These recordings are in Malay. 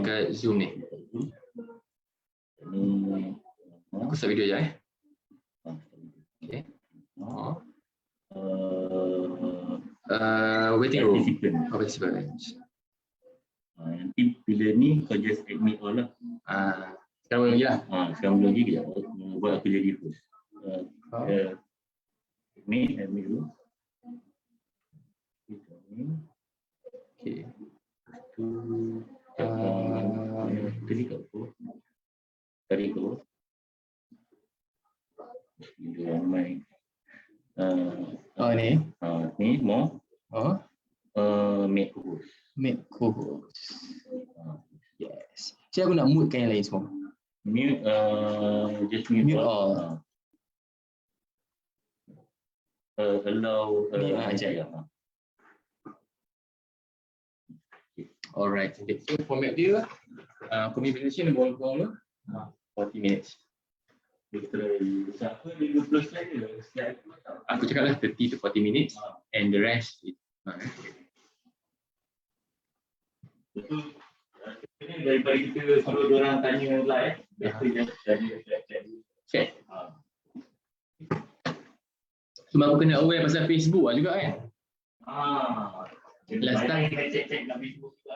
kat Zoom ni. Aku start video je Okay. Waiting room. Participant. Nanti bila ni kau just admit all lah. Sekarang belum lagi lah. Sekarang belum lagi kejap. Buat aku jadi host. Admit dulu. Okay. Tadi kat apa? Tadi tu. Dia ramai. Ni. Ni more. Make host. Make co-host. Yes. Jadi aku nak mute-kan yang lain semua. Mute, just mute all. Allow Alright. So format dia communication boleh dulu 40 minutes. Siapa 50 slide ke? Aku cakap lah 30 to 40 minutes and the rest is betul. Daripada kita suruh diorang tanya live, better just chat. Sebab aku kena aware pasal Facebook lah juga kan. Last time chat kat Facebook juga.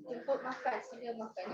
Jemput makan, sila makan.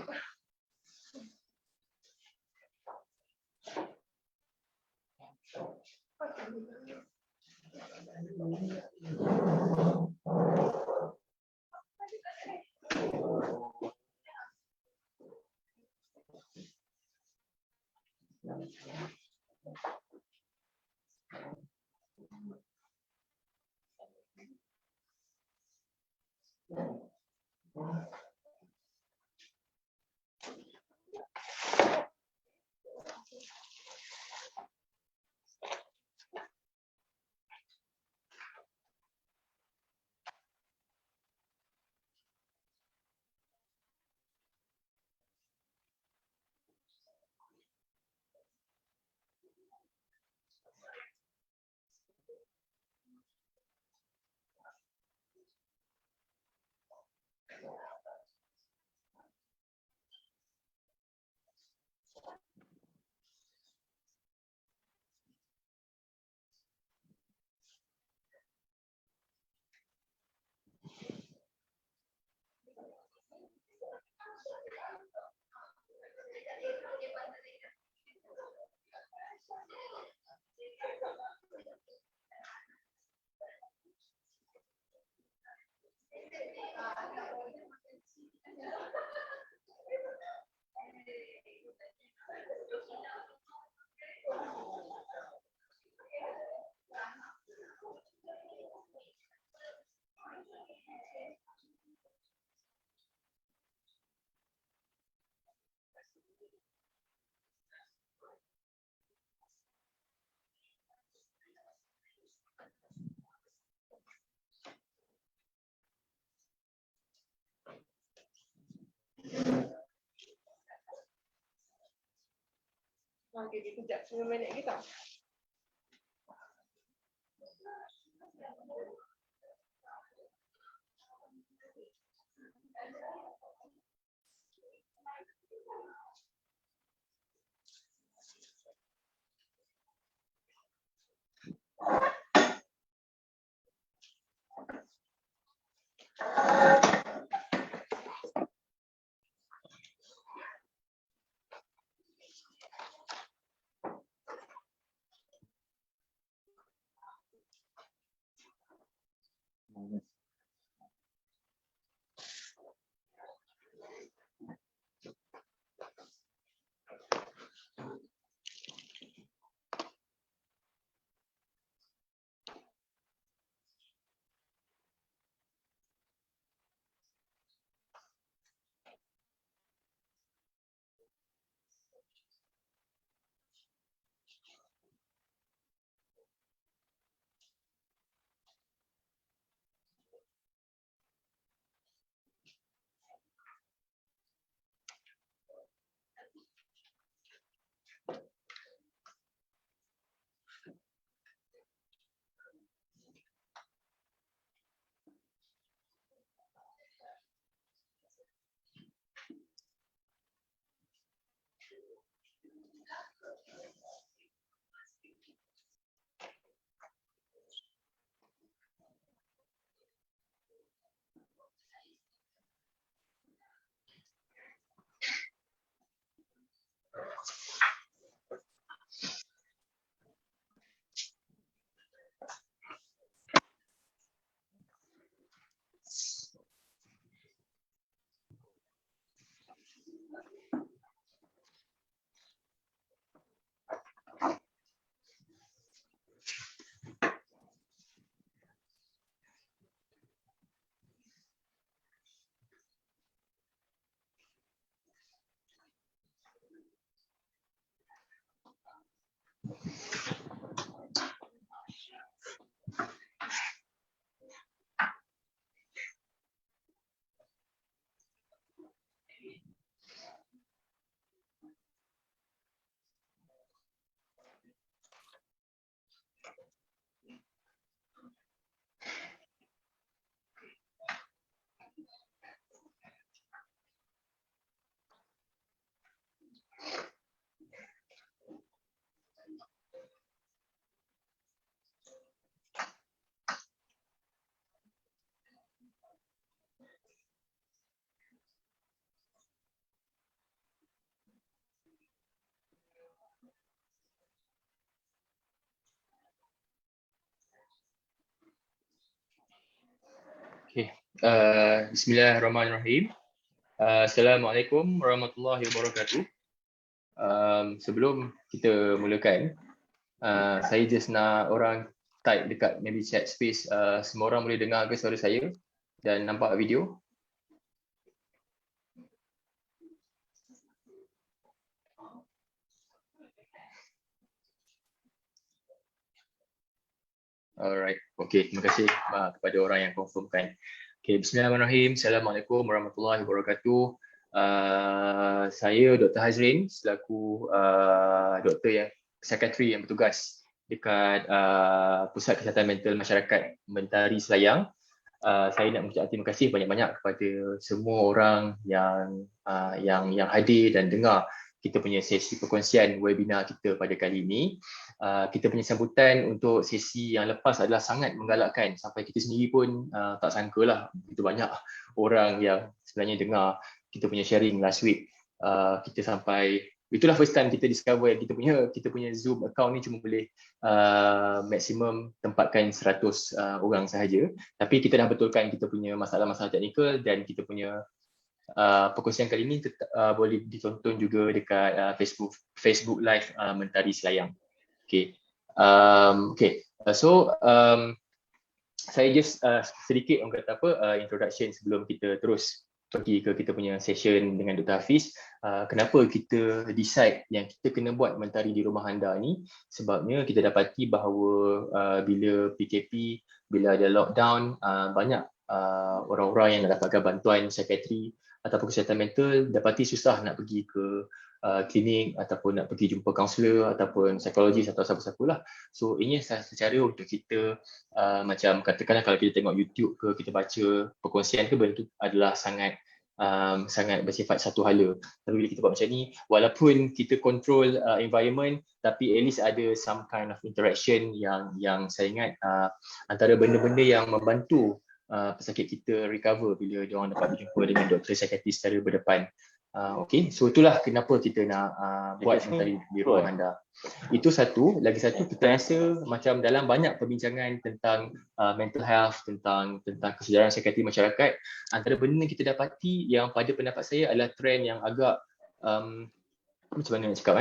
Okay, kejap 9 minit kita. Okay. Bismillahirrahmanirrahim. Assalamualaikum warahmatullahi wabarakatuh. Sebelum kita mulakan, saya just nak orang type dekat maybe chat space, semua orang boleh dengar ke suara saya dan nampak video? Alright, okay, terima kasih kepada orang yang confirmkan. Okay, bismillahirrahmanirrahim. Assalamualaikum warahmatullahi wabarakatuh. Saya Dr. Hazrin selaku doktor yang sekretari yang bertugas dekat Pusat Kesihatan Mental Masyarakat Mentari Selayang. Saya nak mengucapkan terima kasih banyak-banyak kepada semua orang yang hadir dan dengar kita punya sesi perkongsian webinar kita pada kali ini. Kita punya sambutan untuk sesi yang lepas adalah sangat menggalakkan, sampai kita sendiri pun tak sangkalah begitu banyak orang yang sebenarnya dengar kita punya sharing last week. Kita sampai, itulah first time kita discover kita punya Zoom account ni cuma boleh maksimum tempatkan 100 orang sahaja. Tapi kita dah betulkan kita punya masalah-masalah teknikal dan kita punya perkongsian kali ini boleh ditonton juga dekat Facebook Live Mentari Selayang. Okay. So saya just sedikit orang kata introduction sebelum kita terus pergi ke kita punya session dengan Dr. Hafiz. Kenapa kita decide yang kita kena buat mentari di rumah anda ni? Sebabnya kita dapati bahawa bila PKP, bila ada lockdown, banyak orang-orang yang nak dapatkan bantuan psikiatri ataupun kesihatan mental, dapati susah nak pergi ke klinik ataupun nak pergi jumpa kaunselor ataupun psikologis atau siapa-siapa lah. So ini salah satu cara untuk kita macam katakanlah kalau kita tengok YouTube ke, kita baca perkongsian ke, benda tu adalah sangat sangat bersifat satu hala. Tapi bila kita buat macam ni, walaupun kita control environment, tapi at least ada some kind of interaction yang saya ingat antara benda-benda yang membantu pesakit kita recover bila diorang dapat berjumpa dengan doktor psikiatris secara berdepan. Okay, so itulah kenapa kita nak buat mentari di ruang anda. Itu satu. Lagi satu, kita rasa macam dalam banyak perbincangan tentang mental health, tentang kesedaran psikiatri masyarakat, antara benda yang kita dapati yang pada pendapat saya adalah trend yang agak macam mana nak cakap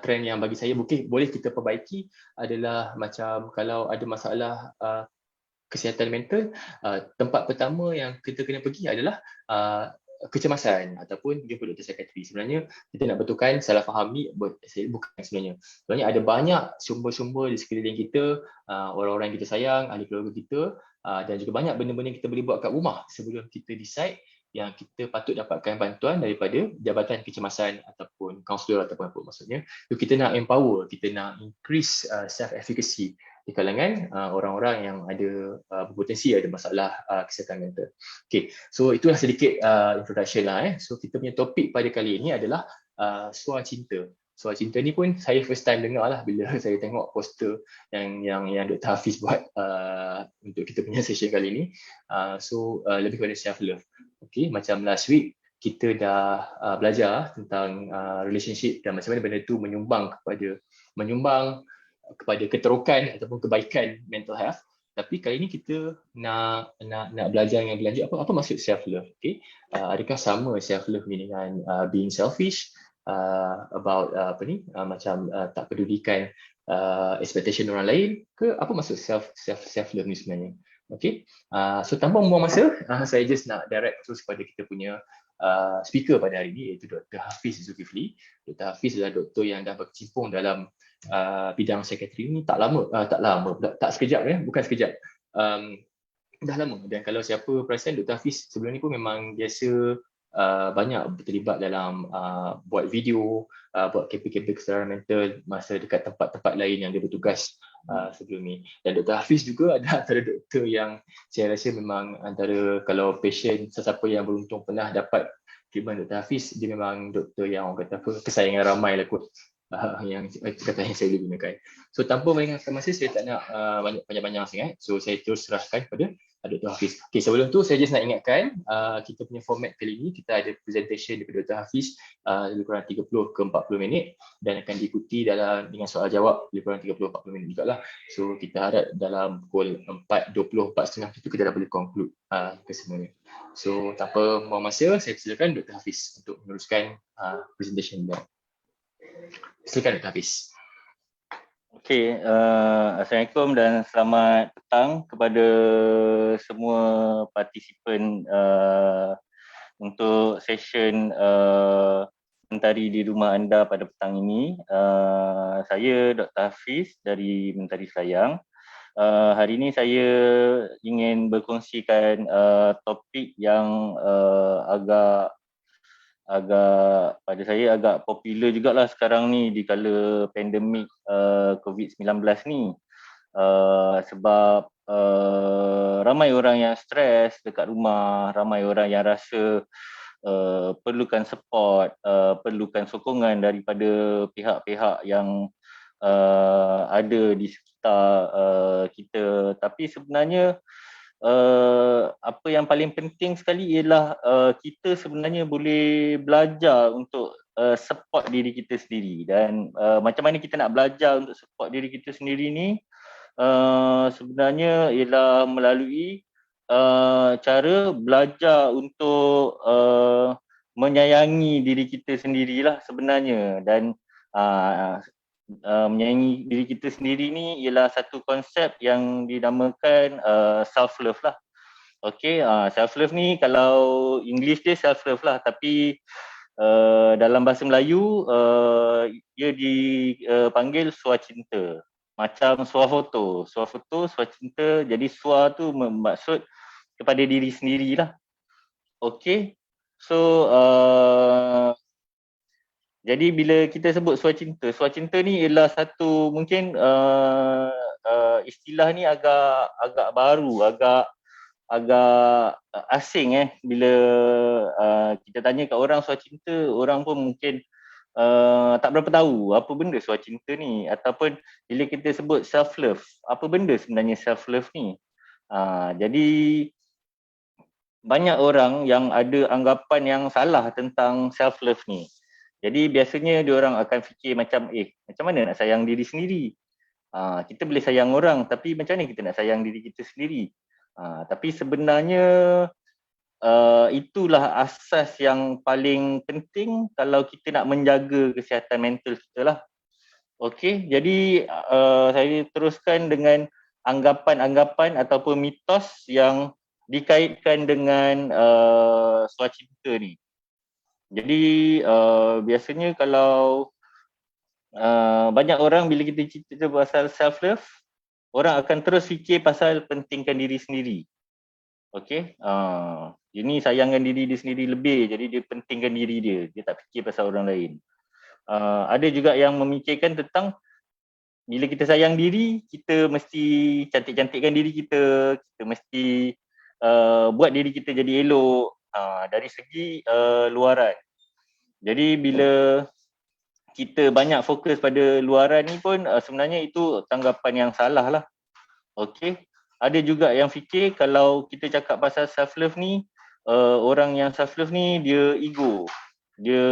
trend yang bagi saya mungkin boleh kita perbaiki adalah macam kalau ada masalah kesihatan mental, tempat pertama yang kita kena pergi adalah kecemasan ataupun jumpa doktor psikiatri. Sebenarnya kita nak betulkan salah faham ni bukan sebenarnya. Sebenarnya ada banyak sumber-sumber di sekeliling kita, orang-orang yang kita sayang, ahli keluarga kita, dan juga banyak benda-benda yang kita boleh buat kat rumah sebelum kita decide yang kita patut dapatkan bantuan daripada jabatan kecemasan ataupun kaunselor ataupun apa maksudnya. So, kita nak empower, kita nak increase self-efficacy di kalangan orang-orang yang ada berpotensi ada masalah kesihatan mental. Okay, so itulah sedikit introduction lah. So kita punya topik pada kali ini adalah suar cinta. Suar cinta ni pun saya first time dengar lah bila saya tengok poster yang Dr. Hafiz buat untuk kita punya session kali ni. So lebih kepada self love. Okay, macam last week kita dah belajar tentang relationship dan macam mana benda tu menyumbang kepada keterokan ataupun kebaikan mental health. Tapi kali ini kita nak belajar yang lebih lanjut apa maksud self love. Okay, adakah sama self love ni dengan being selfish, about macam tak pedulikan expectation orang lain ke, apa maksud self love ni sebenarnya. Okay, so tanpa membuang masa, saya just nak direct terus kepada kita punya speaker pada hari ini, iaitu Dr. Hafiz Zulkifli. Dr. Hafiz adalah doktor yang dah berkecimpung dalam bidang psikiatri ni tak sekejap bukan sekejap, dah lama. Dan kalau siapa perasan, Dr. Hafiz sebelum ni pun memang biasa banyak terlibat dalam buat video, buat kempen-kempen kesedaran mental masa dekat tempat-tempat lain yang dia bertugas sebelum ni. Dan Dr. Hafiz juga ada antara doktor yang saya rasa memang antara kalau patient sesiapa yang beruntung pernah dapat treatment Dr. Hafiz, dia memang doktor yang orang kata apa, kesayangan ramai lah kot. Yang kata yang saya boleh gunakan. So tanpa melengahkan masa, saya tak nak banyak-banyak sangat. So saya terus serahkan kepada Dr. Hafiz. Okay, sebelum tu saya just nak ingatkan kita punya format kali ini, kita ada presentation daripada Dr. Hafiz lebih kurang 30 ke 40 minit dan akan diikuti dengan soal jawab lebih kurang 30-40 minit juga lah. So kita harap dalam pukul 4.20, 4.30 itu kita dah boleh conclude kesemuanya. So tanpa membuang masa, saya silakan Dr. Hafiz untuk meneruskan presentation dia. Silakan Dr. Hafiz. Okey, Assalamualaikum dan selamat petang kepada semua partisipan untuk session Mentari di Rumah Anda pada petang ini. Saya Dr. Hafiz dari Mentari Selayang. Hari ini saya ingin berkongsikan topik yang agak pada saya agak popular jugalah sekarang ni di kala pandemik COVID-19 ni, sebab ramai orang yang stres dekat rumah, ramai orang yang rasa perlukan support, perlukan sokongan daripada pihak-pihak yang ada di sekitar kita. Tapi sebenarnya apa yang paling penting sekali ialah kita sebenarnya boleh belajar untuk support diri kita sendiri. Dan macam mana kita nak belajar untuk support diri kita sendiri ni sebenarnya ialah melalui cara belajar untuk menyayangi diri kita sendirilah sebenarnya. Dan menyayangi diri kita sendiri ni ialah satu konsep yang dinamakan self love lah. Okey, self love ni kalau English dia self love lah, tapi dalam bahasa Melayu dia dipanggil suar cinta. Macam suar foto, suar cinta. Jadi suar tu bermaksud kepada diri sendirilah. Okey. So jadi bila kita sebut suah cinta ni ialah satu mungkin istilah ni agak baru, agak asing bila kita tanya kat orang suah cinta, orang pun mungkin tak berapa tahu apa benda suah cinta ni, ataupun bila kita sebut self love, apa benda sebenarnya self love ni. Jadi banyak orang yang ada anggapan yang salah tentang self love ni. Jadi biasanya diorang akan fikir macam macam mana nak sayang diri sendiri. Kita boleh sayang orang, tapi macam mana kita nak sayang diri kita sendiri. Tapi sebenarnya itulah asas yang paling penting kalau kita nak menjaga kesihatan mental kita lah. Okey, jadi saya teruskan dengan anggapan-anggapan ataupun mitos yang dikaitkan dengan suah cinta ni. Jadi biasanya kalau banyak orang bila kita cerita pasal self love, orang akan terus fikir pasal pentingkan diri sendiri. Okey, ini sayangkan diri dia sendiri lebih, jadi dia pentingkan diri dia tak fikir pasal orang lain. Ada juga yang memikirkan tentang bila kita sayang diri, kita mesti cantik-cantikkan diri kita mesti buat diri kita jadi elok dari segi luaran. Jadi bila kita banyak fokus pada luaran ni pun sebenarnya itu tanggapan yang salah lah. Okey, ada juga yang fikir kalau kita cakap pasal self love ni, orang yang self love ni dia ego. Dia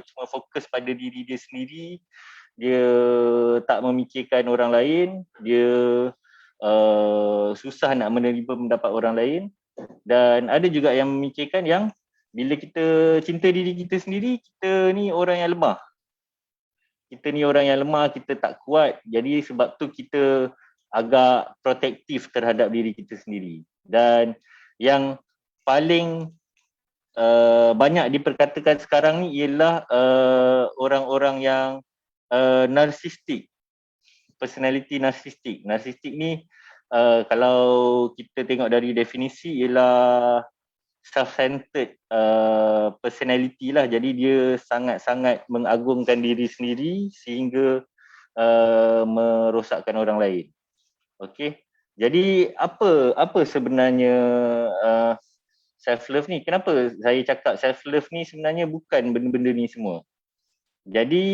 cuma fokus pada diri dia sendiri, dia tak memikirkan orang lain, dia susah nak menerima pendapat orang lain. Dan ada juga yang memikirkan yang bila kita cinta diri kita sendiri, kita ni orang yang lemah. Kita tak kuat. Jadi sebab tu kita agak protektif terhadap diri kita sendiri. Dan yang paling banyak diperkatakan sekarang ni ialah orang-orang yang narsistik, personality narsistik. Narsistik ni kalau kita tengok dari definisi ialah self-centered personality lah. Jadi dia sangat-sangat mengagungkan diri sendiri sehingga merosakkan orang lain. Okey. Jadi apa sebenarnya self love ni? Kenapa saya cakap self love ni sebenarnya bukan benda-benda ni semua? Jadi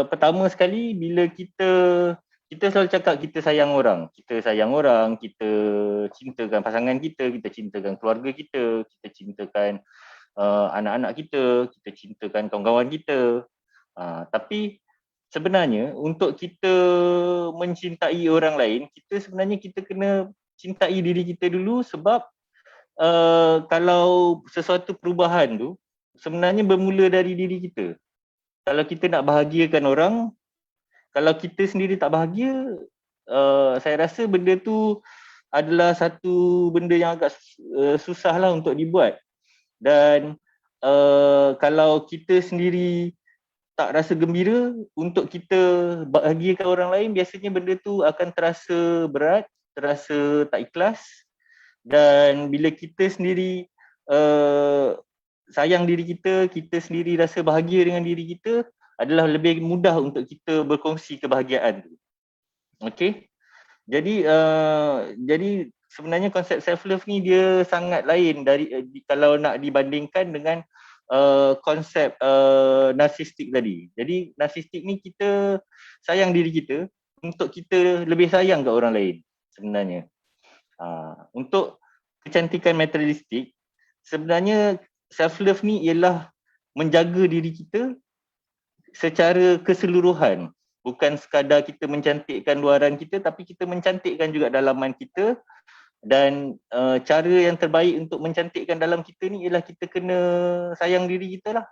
pertama sekali bila kita selalu cakap kita sayang orang, kita cintakan pasangan kita cintakan keluarga kita cintakan anak-anak kita cintakan kawan-kawan kita. Tapi sebenarnya untuk kita mencintai orang lain, kita kena cintai diri kita dulu, sebab kalau sesuatu perubahan tu sebenarnya bermula dari diri kita. Kalau kita nak bahagiakan orang, kalau kita sendiri tak bahagia, saya rasa benda tu adalah satu benda yang agak susah lah untuk dibuat. Dan kalau kita sendiri tak rasa gembira untuk kita bahagiakan orang lain, biasanya benda tu akan terasa berat, terasa tak ikhlas. Dan bila kita sendiri sayang diri kita sendiri rasa bahagia dengan diri kita, adalah lebih mudah untuk kita berkongsi kebahagiaan tu. Okey. Jadi sebenarnya konsep self love ni dia sangat lain dari kalau nak dibandingkan dengan konsep narsistik tadi. Jadi narsistik ni kita sayang diri kita untuk kita lebih sayang ke orang lain sebenarnya. Untuk kecantikan materialistik, sebenarnya self love ni ialah menjaga diri kita secara keseluruhan. Bukan sekadar kita mencantikkan luaran kita, tapi kita mencantikkan juga dalaman kita. Dan cara yang terbaik untuk mencantikkan dalam kita ni ialah kita kena sayang diri kita lah.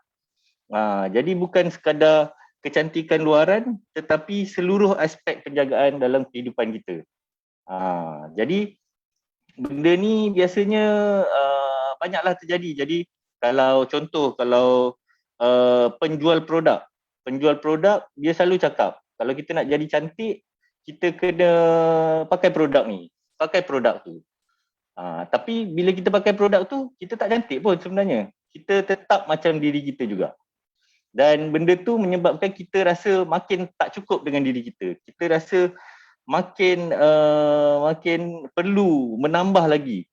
Jadi bukan sekadar kecantikan luaran, tetapi seluruh aspek penjagaan dalam kehidupan kita. Jadi benda ni biasanya banyaklah terjadi. Jadi kalau penjual produk dia selalu cakap kalau kita nak jadi cantik, kita kena pakai produk ni, pakai produk tu. Tapi bila kita pakai produk tu, kita tak cantik pun sebenarnya. Kita tetap macam diri kita juga. Dan benda tu menyebabkan kita rasa makin tak cukup dengan diri kita. Kita rasa makin perlu menambah lagi.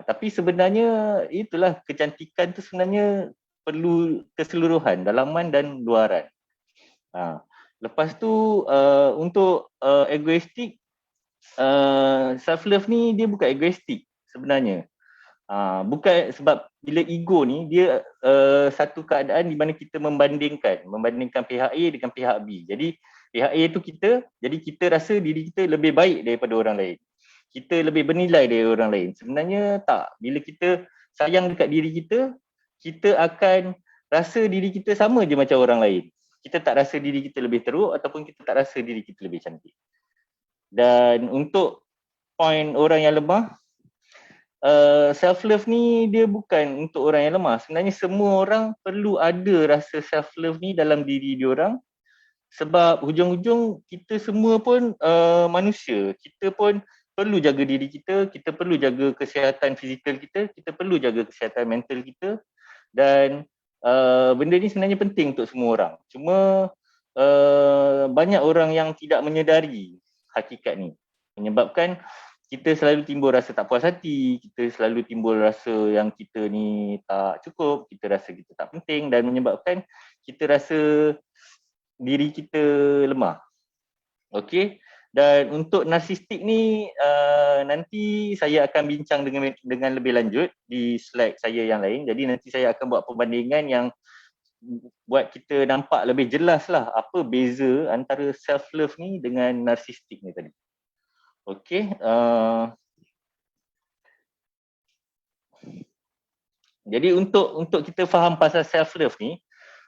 Tapi sebenarnya itulah, kecantikan tu sebenarnya perlu keseluruhan, dalaman dan luaran. Lepas tu untuk egoistik, self-love ni dia bukan egoistik sebenarnya. Bukan sebab bila ego ni dia satu keadaan di mana kita membandingkan pihak A dengan pihak B. Jadi pihak A tu kita, jadi kita rasa diri kita lebih baik daripada orang lain. Kita lebih bernilai dari orang lain. Sebenarnya tak. Bila kita sayang dekat diri kita, kita akan rasa diri kita sama je macam orang lain. Kita tak rasa diri kita lebih teruk ataupun kita tak rasa diri kita lebih cantik. Dan untuk poin orang yang lemah, self-love ni dia bukan untuk orang yang lemah. Sebenarnya semua orang perlu ada rasa self-love ni dalam diri diorang. Sebab hujung-hujung kita semua pun manusia. Kita pun perlu jaga diri kita, kita perlu jaga kesihatan fizikal kita, kita perlu jaga kesihatan mental kita. Dan benda ni sebenarnya penting untuk semua orang. Cuma banyak orang yang tidak menyedari hakikat ni. Menyebabkan kita selalu timbul rasa tak puas hati, kita selalu timbul rasa yang kita ni tak cukup, kita rasa kita tak penting dan menyebabkan kita rasa diri kita lemah. Okey. Dan untuk narsistik ni nanti saya akan bincang dengan lebih lanjut di slide saya yang lain. Jadi nanti saya akan buat perbandingan yang buat kita nampak lebih jelas lah apa beza antara self-love ni dengan narsistik ni tadi. Okey. Jadi untuk kita faham pasal self-love ni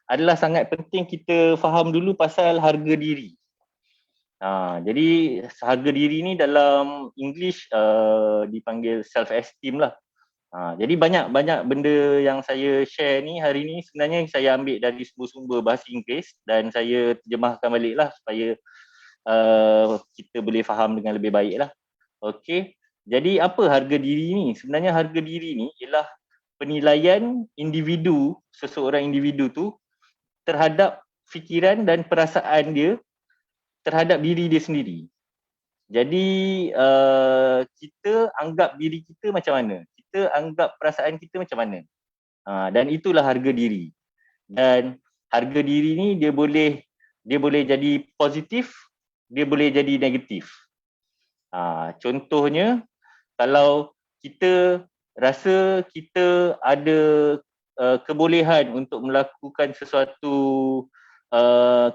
adalah sangat penting kita faham dulu pasal harga diri. Jadi harga diri ni dalam English dipanggil self-esteem lah. Jadi banyak benda yang saya share ni hari ni sebenarnya saya ambil dari sumber-sumber bahasa Inggeris dan saya terjemahkan balik lah supaya kita boleh faham dengan lebih baik lah. Okey. Jadi apa harga diri ni? Sebenarnya harga diri ni ialah penilaian seseorang individu tu terhadap fikiran dan perasaan dia terhadap diri dia sendiri. Jadi kita anggap diri kita macam mana? Kita anggap perasaan kita macam mana? Dan itulah harga diri. Dan harga diri ni dia boleh jadi positif, dia boleh jadi negatif. Contohnya kalau kita rasa kita ada kebolehan untuk melakukan sesuatu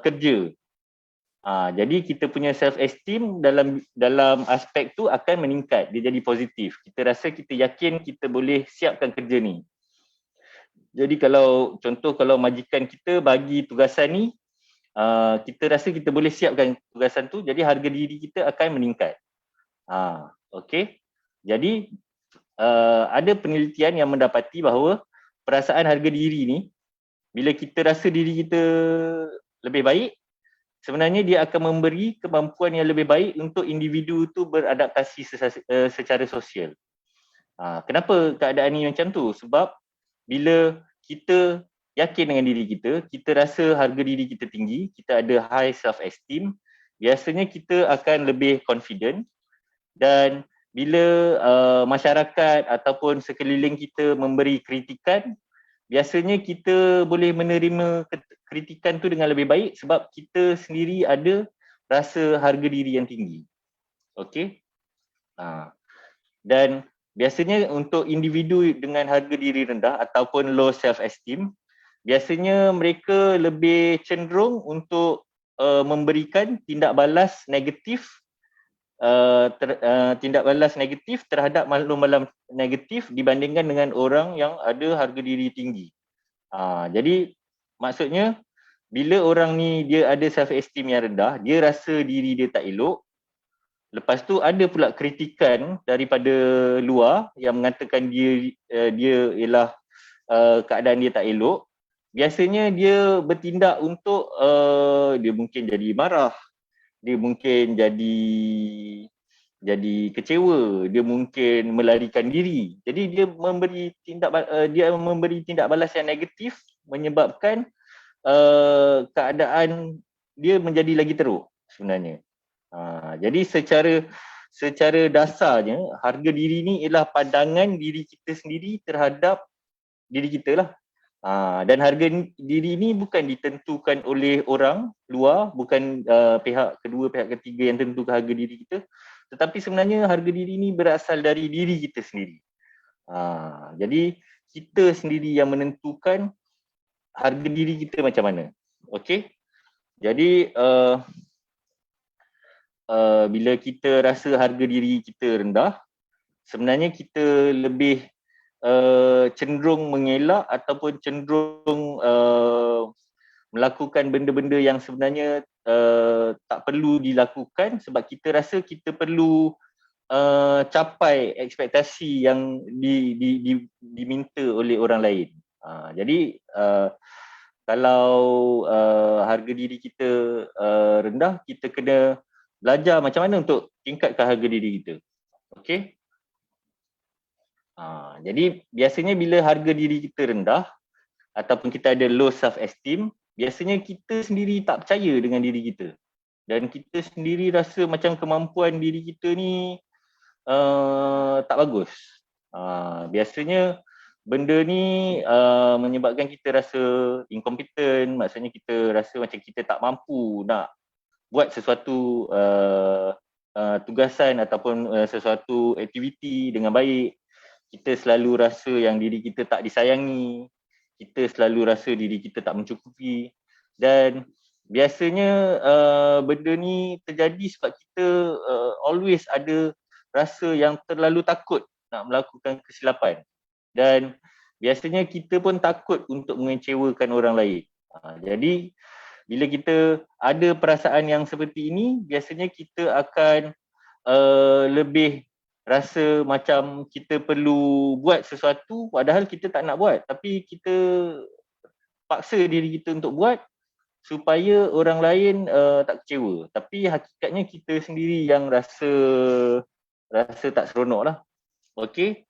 kerja, jadi kita punya self-esteem dalam aspek tu akan meningkat, dia jadi positif. Kita rasa kita yakin kita boleh siapkan kerja ni. Jadi kalau majikan kita bagi tugasan ni, kita rasa kita boleh siapkan tugasan tu, jadi harga diri kita akan meningkat. Okey. Jadi ada penelitian yang mendapati bahawa perasaan harga diri ni, bila kita rasa diri kita lebih baik, sebenarnya dia akan memberi kemampuan yang lebih baik untuk individu tu beradaptasi secara sosial. Kenapa keadaan ni macam tu? Sebab bila kita yakin dengan diri kita, kita rasa harga diri kita tinggi, kita ada high self-esteem, biasanya kita akan lebih confident. Dan bila masyarakat ataupun sekeliling kita memberi kritikan, biasanya kita boleh menerima kritikan tu dengan lebih baik sebab kita sendiri ada rasa harga diri yang tinggi. Okey. Dan biasanya untuk individu dengan harga diri rendah ataupun low self-esteem, biasanya mereka lebih cenderung untuk memberikan tindak balas negatif terhadap makhluk-makhluk negatif dibandingkan dengan orang yang ada harga diri tinggi. Jadi maksudnya bila orang ni dia ada self-esteem yang rendah, dia rasa diri dia tak elok. Lepas tu ada pula kritikan daripada luar yang mengatakan dia ialah keadaan dia tak elok. Biasanya dia bertindak untuk dia mungkin jadi marah, dia mungkin jadi jadi kecewa, dia mungkin melarikan diri. Jadi dia memberi tindak balas yang negatif, menyebabkan keadaan dia menjadi lagi teruk sebenarnya. Jadi secara dasarnya harga diri ni ialah pandangan diri kita sendiri terhadap diri kita lah. Dan harga diri ni bukan ditentukan oleh orang luar, bukan pihak kedua, pihak ketiga yang tentukan harga diri kita, tetapi sebenarnya harga diri ni berasal dari diri kita sendiri. Jadi kita sendiri yang menentukan harga diri kita macam mana. Okey. Jadi bila kita rasa harga diri kita rendah, sebenarnya kita lebih cenderung mengelak ataupun cenderung melakukan benda-benda yang sebenarnya tak perlu dilakukan sebab kita rasa kita perlu capai ekspektasi yang diminta oleh orang lain. Jadi kalau harga diri kita rendah, kita kena belajar macam mana untuk tingkatkan harga diri kita. Okey. Jadi biasanya bila harga diri kita rendah ataupun kita ada low self esteem, biasanya kita sendiri tak percaya dengan diri kita dan kita sendiri rasa macam kemampuan diri kita ni tak bagus. Biasanya benda ni menyebabkan kita rasa incompetent, maksudnya kita rasa macam kita tak mampu nak buat sesuatu tugasan ataupun sesuatu aktiviti dengan baik. Kita selalu rasa yang diri kita tak disayangi, kita selalu rasa diri kita tak mencukupi, dan biasanya benda ni terjadi sebab kita always ada rasa yang terlalu takut nak melakukan kesilapan, dan biasanya kita pun takut untuk mengecewakan orang lain. Jadi bila kita ada perasaan yang seperti ini, biasanya kita akan lebih rasa macam kita perlu buat sesuatu padahal kita tak nak buat, tapi kita paksa diri kita untuk buat supaya orang lain tak kecewa, tapi hakikatnya kita sendiri yang rasa tak seronok lah. Okey.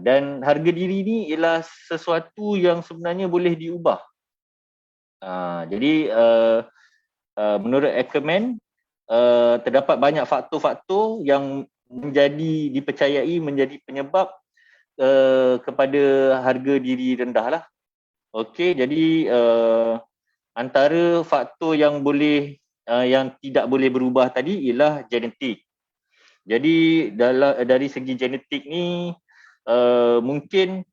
Dan harga diri ni ialah sesuatu yang sebenarnya boleh diubah. Jadi menurut Ackerman, terdapat banyak faktor-faktor yang dipercayai menjadi penyebab kepada harga diri rendah lah. Okey, jadi antara faktor yang yang tidak boleh berubah tadi ialah genetik. Jadi dari segi genetik ni mungkin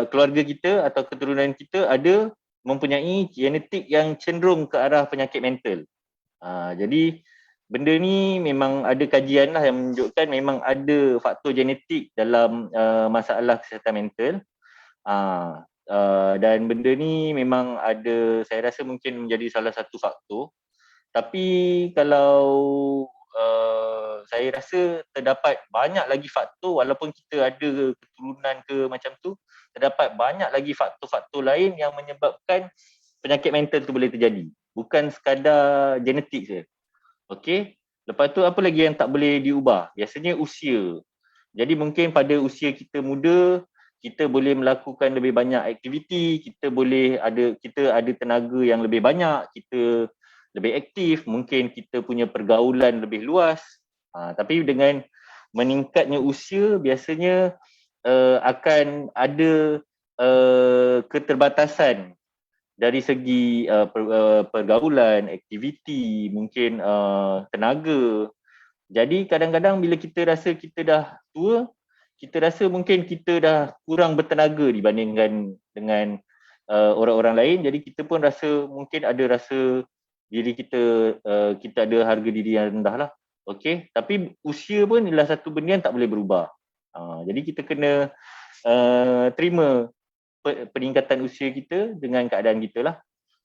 keluarga kita atau keturunan kita ada mempunyai genetik yang cenderung ke arah penyakit mental. Jadi benda ni memang ada kajian lah yang menunjukkan memang ada faktor genetik dalam masalah kesihatan mental. Dan benda ni memang ada, saya rasa mungkin menjadi salah satu faktor. Tapi kalau saya rasa terdapat banyak lagi faktor, walaupun kita ada keturunan ke macam tu, terdapat banyak lagi faktor-faktor lain yang menyebabkan penyakit mental tu boleh terjadi. Bukan sekadar genetik saja. Okey. Lepas tu apa lagi yang tak boleh diubah? Biasanya usia. Jadi mungkin pada usia kita muda, kita boleh melakukan lebih banyak aktiviti, kita ada tenaga yang lebih banyak, kita lebih aktif, mungkin kita punya pergaulan lebih luas. Tapi dengan meningkatnya usia, biasanya akan ada keterbatasan dari segi pergaulan, aktiviti, mungkin tenaga. Jadi kadang-kadang bila kita rasa kita dah tua, kita rasa mungkin kita dah kurang bertenaga dibandingkan dengan orang-orang lain. Jadi kita pun rasa mungkin ada rasa diri kita ada harga diri yang rendah lah. Okey, tapi usia pun adalah satu benda yang tak boleh berubah. Jadi kita kena terima peningkatan usia kita dengan keadaan kita lah.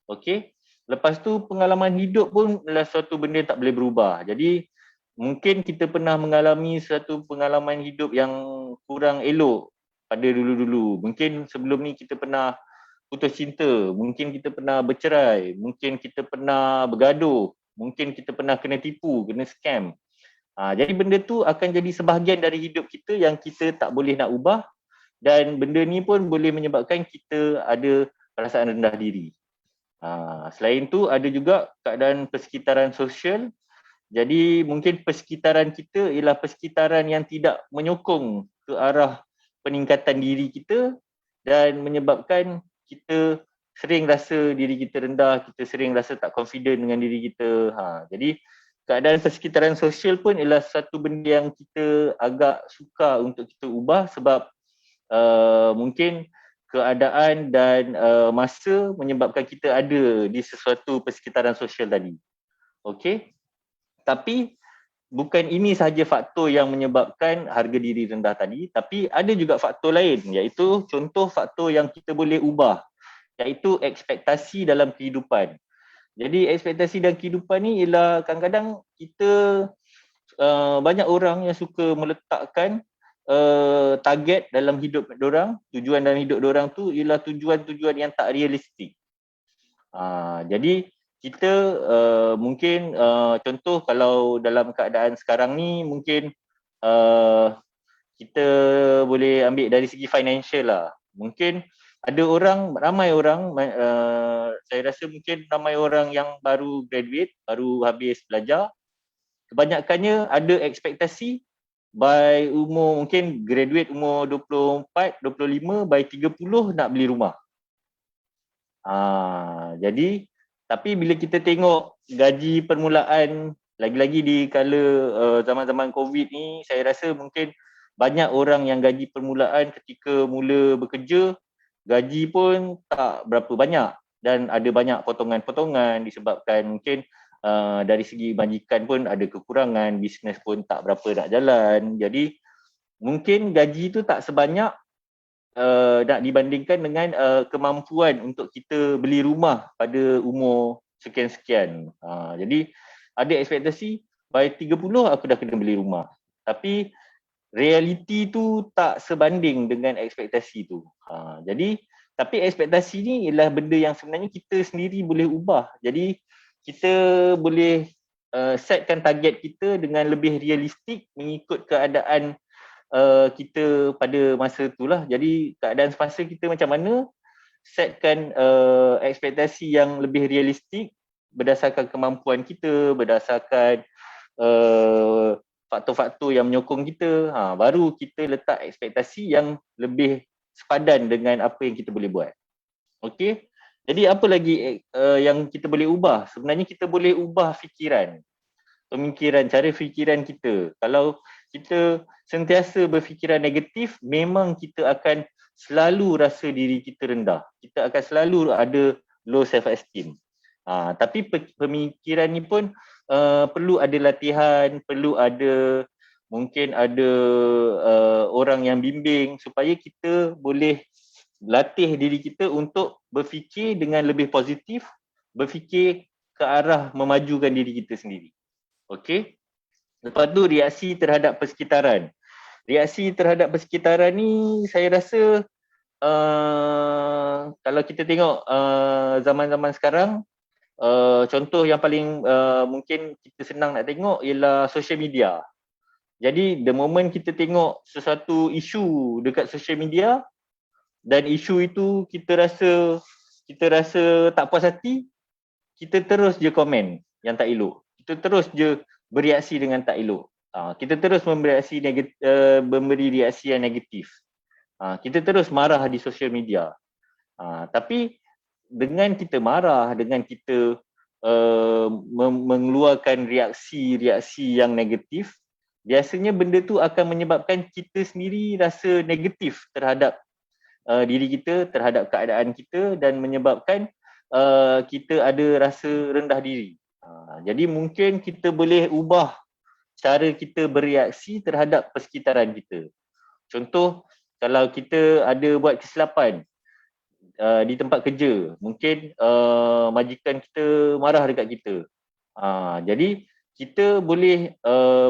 Okey. Lepas tu pengalaman hidup pun adalah suatu benda yang tak boleh berubah. Jadi mungkin kita pernah mengalami satu pengalaman hidup yang kurang elok pada dulu-dulu. Mungkin sebelum ni kita pernah putus cinta, mungkin kita pernah bercerai, mungkin kita pernah bergaduh, mungkin kita pernah kena tipu, kena scam. Jadi benda tu akan jadi sebahagian dari hidup kita yang kita tak boleh nak ubah, dan benda ni pun boleh menyebabkan kita ada perasaan rendah diri. Selain tu ada juga keadaan persekitaran sosial. Jadi mungkin persekitaran kita ialah persekitaran yang tidak menyokong ke arah peningkatan diri kita dan menyebabkan kita sering rasa diri kita rendah, kita sering rasa tak confident dengan diri kita. Jadi keadaan persekitaran sosial pun ialah satu benda yang kita agak sukar untuk kita ubah sebab mungkin keadaan dan masa menyebabkan kita ada di sesuatu persekitaran sosial tadi. Okey. Tapi bukan ini sahaja faktor yang menyebabkan harga diri rendah tadi, tapi ada juga faktor lain, iaitu contoh faktor yang kita boleh ubah, iaitu ekspektasi dalam kehidupan. Jadi ekspektasi dalam kehidupan ni ialah kadang-kadang kita banyak orang yang suka meletakkan target dalam hidup diorang, tujuan dalam hidup diorang tu ialah tujuan-tujuan yang tak realistik. Jadi kita mungkin contoh kalau dalam keadaan sekarang ni mungkin kita boleh ambil dari segi financial lah. Mungkin ada orang, ramai orang, saya rasa mungkin ramai orang yang baru graduate, baru habis belajar, kebanyakannya ada ekspektasi by umur mungkin graduate umur 24, 25, by 30 nak beli rumah. Jadi tapi bila kita tengok gaji permulaan, lagi-lagi di kala zaman-zaman COVID ni, saya rasa mungkin banyak orang yang gaji permulaan ketika mula bekerja, gaji pun tak berapa banyak dan ada banyak potongan-potongan disebabkan mungkin dari segi majikan pun ada kekurangan, bisnes pun tak berapa nak jalan. Jadi mungkin gaji tu tak sebanyak nak dibandingkan dengan kemampuan untuk kita beli rumah pada umur sekian-sekian. Jadi ada ekspektasi by 30 aku dah kena beli rumah. Tapi realiti tu tak sebanding dengan ekspektasi tu. Jadi tapi ekspektasi ni ialah benda yang sebenarnya kita sendiri boleh ubah. Jadi kita boleh setkan target kita dengan lebih realistik mengikut keadaan kita pada masa itulah. Jadi keadaan semasa kita macam mana, setkan ekspektasi yang lebih realistik berdasarkan kemampuan kita, berdasarkan faktor-faktor yang menyokong kita, baru kita letak ekspektasi yang lebih sepadan dengan apa yang kita boleh buat. Okey. Jadi apa lagi yang kita boleh ubah? Sebenarnya kita boleh ubah fikiran, pemikiran, cara fikiran kita. Kalau kita sentiasa berfikiran negatif, memang kita akan selalu rasa diri kita rendah. Kita akan selalu ada low self esteem. Tapi pemikiran ni pun perlu ada latihan, perlu ada mungkin ada orang yang bimbing supaya kita boleh latih diri kita untuk berfikir dengan lebih positif, berfikir ke arah memajukan diri kita sendiri. Okey. Lepas tu reaksi terhadap persekitaran. Reaksi terhadap persekitaran ni saya rasa kalau kita tengok zaman-zaman sekarang, contoh yang paling mungkin kita senang nak tengok ialah social media. Jadi the moment kita tengok sesuatu isu dekat social media dan isu itu kita rasa tak puas hati, kita terus je komen yang tak elok. Kita terus je bereaksi dengan tak elok. Kita terus memberi reaksi yang negatif. Kita terus marah di sosial media. Tapi dengan kita marah, dengan kita mengeluarkan reaksi-reaksi yang negatif, biasanya benda tu akan menyebabkan kita sendiri rasa negatif terhadap diri kita, terhadap keadaan kita dan menyebabkan kita ada rasa rendah diri. Jadi mungkin kita boleh ubah cara kita bereaksi terhadap persekitaran kita. Contoh, kalau kita ada buat kesilapan di tempat kerja, mungkin majikan kita marah dekat kita. Jadi kita boleh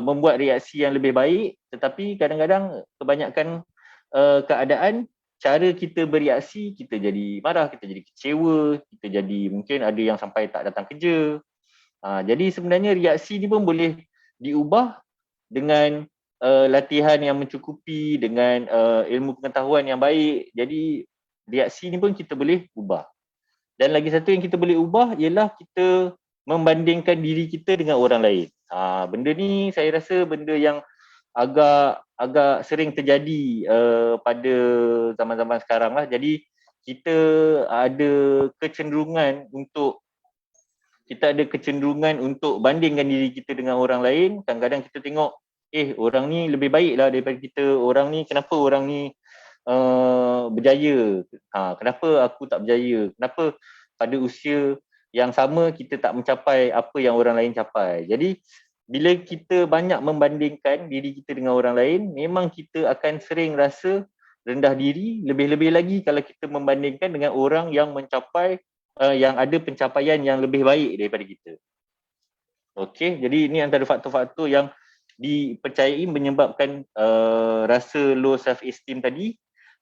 membuat reaksi yang lebih baik, tetapi kadang-kadang kebanyakan keadaan cara kita bereaksi, kita jadi marah, kita jadi kecewa, kita jadi mungkin ada yang sampai tak datang kerja. Jadi sebenarnya reaksi ni pun boleh diubah dengan latihan yang mencukupi, dengan ilmu pengetahuan yang baik, jadi reaksi ni pun kita boleh ubah. Dan lagi satu yang kita boleh ubah ialah kita membandingkan diri kita dengan orang lain. Benda ni saya rasa benda yang agak sering terjadi pada zaman-zaman sekarang lah. Jadi kita ada kecenderungan untuk bandingkan diri kita dengan orang lain. Kadang-kadang kita tengok, orang ni lebih baik lah daripada kita. Orang ni, kenapa orang ni berjaya? Kenapa aku tak berjaya? Kenapa pada usia yang sama kita tak mencapai apa yang orang lain capai? Jadi bila kita banyak membandingkan diri kita dengan orang lain, memang kita akan sering rasa rendah diri, lebih-lebih lagi kalau kita membandingkan dengan orang yang mencapai yang ada pencapaian yang lebih baik daripada kita. Okey, jadi ini antara faktor-faktor yang dipercayai menyebabkan rasa low self esteem tadi.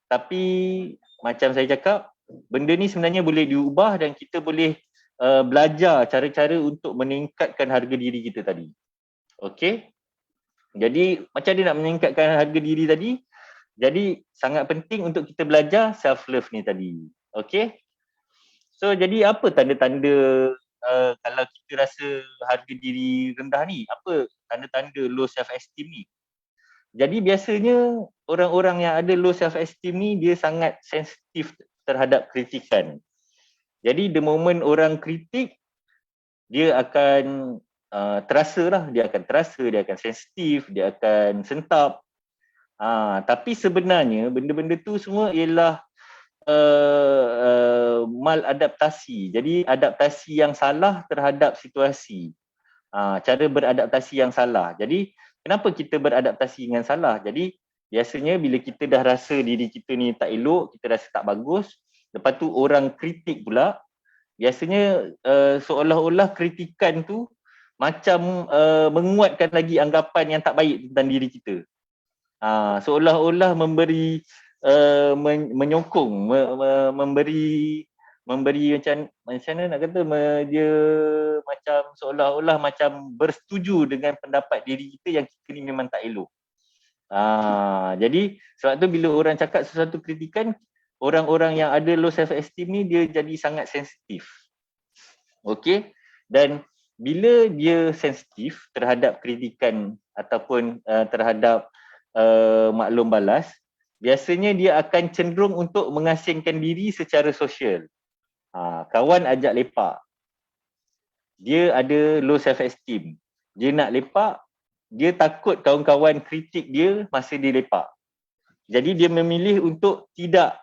Tapi macam saya cakap, benda ni sebenarnya boleh diubah dan kita boleh belajar cara-cara untuk meningkatkan harga diri kita tadi. Okey. Jadi macam dia nak meningkatkan harga diri tadi, jadi sangat penting untuk kita belajar self love ni tadi. Okey. So jadi apa tanda-tanda kalau kita rasa harga diri rendah ni? Apa tanda-tanda low self esteem ni? Jadi biasanya orang-orang yang ada low self esteem ni dia sangat sensitif terhadap kritikan. Jadi the moment orang kritik, dia akan dia akan sensitif, dia akan sentap. Tapi sebenarnya benda-benda tu semua ialah maladaptasi. Jadi adaptasi yang salah terhadap situasi. Cara beradaptasi yang salah. Jadi kenapa kita beradaptasi dengan salah? Jadi biasanya bila kita dah rasa diri kita ni tak elok, kita rasa tak bagus, lepas tu orang kritik pula, biasanya seolah-olah kritikan tu macam menguatkan lagi anggapan yang tak baik tentang diri kita. Seolah-olah memberi menyokong, memberi macam mana nak kata, dia macam seolah-olah macam bersetuju dengan pendapat diri kita yang kita ni memang tak elok. Jadi sebab tu bila orang cakap sesuatu kritikan, orang-orang yang ada low self esteem ni dia jadi sangat sensitif. Okey, dan bila dia sensitif terhadap kritikan ataupun terhadap maklum balas, biasanya dia akan cenderung untuk mengasingkan diri secara sosial. Kawan ajak lepak, dia ada low self esteem, dia nak lepak, dia takut kawan-kawan kritik dia masa dia lepak. Jadi dia memilih untuk tidak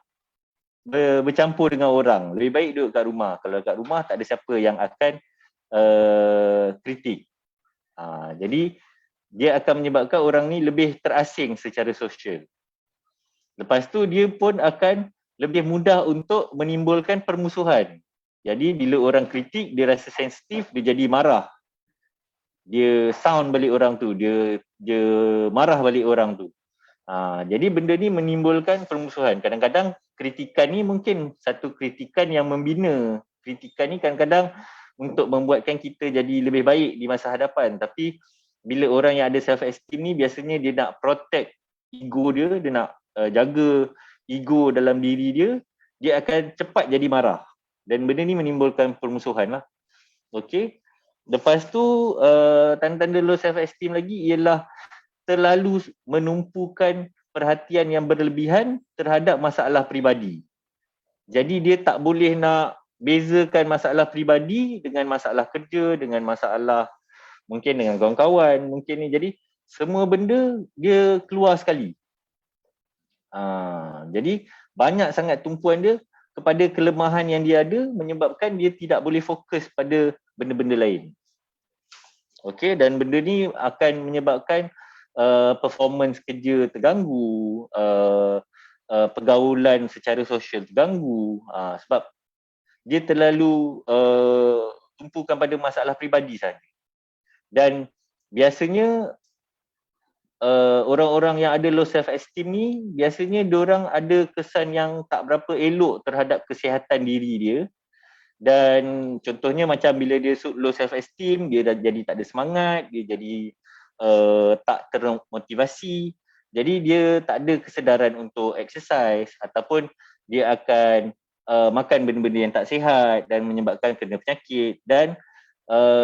bercampur dengan orang. Lebih baik duduk kat rumah. Kalau kat rumah tak ada siapa yang akan kritik. Jadi dia akan menyebabkan orang ni lebih terasing secara sosial. Lepas tu dia pun akan lebih mudah untuk menimbulkan permusuhan. Jadi bila orang kritik, dia rasa sensitif, dia jadi marah. Dia sound balik orang tu, dia marah balik orang tu. Jadi benda ni menimbulkan permusuhan. Kadang-kadang kritikan ni mungkin satu kritikan yang membina. Kritikan ni kadang-kadang untuk membuatkan kita jadi lebih baik di masa hadapan. Tapi bila orang yang ada self esteem ni biasanya dia nak protect ego dia, dia nak jaga ego dalam diri dia, dia akan cepat jadi marah. Dan benda ni menimbulkan permusuhan lah. Okey. Lepas tu tanda-tanda low self esteem lagi ialah terlalu menumpukan perhatian yang berlebihan terhadap masalah peribadi. Jadi dia tak boleh nak bezakan masalah peribadi dengan masalah kerja, dengan masalah mungkin dengan kawan-kawan, mungkin ni. Jadi semua benda dia keluar sekali. Jadi banyak sangat tumpuan dia kepada kelemahan yang dia ada, menyebabkan dia tidak boleh fokus pada benda-benda lain. Okey, dan benda ni akan menyebabkan performance kerja terganggu, pergaulan secara sosial terganggu, sebab dia terlalu tumpukan pada masalah peribadi saja. Dan biasanya orang-orang yang ada low self esteem ni biasanya diorang ada kesan yang tak berapa elok terhadap kesihatan diri dia. Dan contohnya macam bila dia low self esteem, dia dah jadi tak ada semangat, dia jadi tak termotivasi. Jadi dia tak ada kesedaran untuk exercise ataupun dia akan makan benda-benda yang tak sihat dan menyebabkan kena penyakit. Dan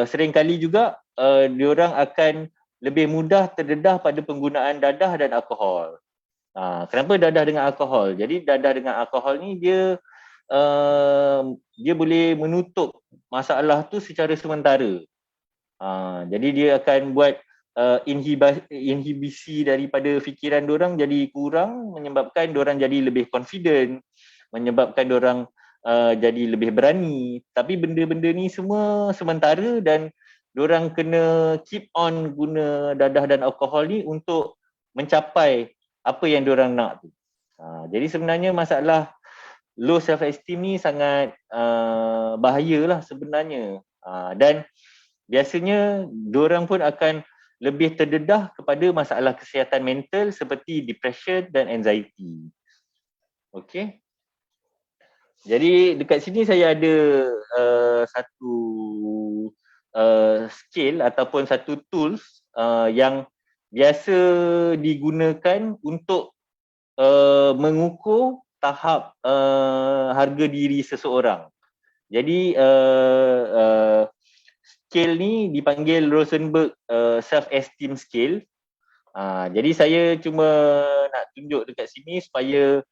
seringkali juga diorang akan lebih mudah terdedah pada penggunaan dadah dan alkohol. Kenapa dadah dengan alkohol? Jadi dadah dengan alkohol ni dia boleh menutup masalah tu secara sementara. Jadi dia akan buat inhibisi daripada fikiran diorang jadi kurang, menyebabkan diorang jadi lebih confident, menyebabkan diorang jadi lebih berani. Tapi benda-benda ni semua sementara dan diorang kena keep on guna dadah dan alkohol ni untuk mencapai apa yang diorang nak tu. Jadi sebenarnya masalah low self esteem ni sangat bahayalah sebenarnya. Dan biasanya diorang pun akan lebih terdedah kepada masalah kesihatan mental seperti depression dan anxiety. Okey. Jadi dekat sini saya ada satu skill ataupun satu tools yang biasa digunakan untuk mengukur tahap harga diri seseorang. Jadi scale ni dipanggil Rosenberg self-esteem scale. Jadi saya cuma nak tunjuk dekat sini supaya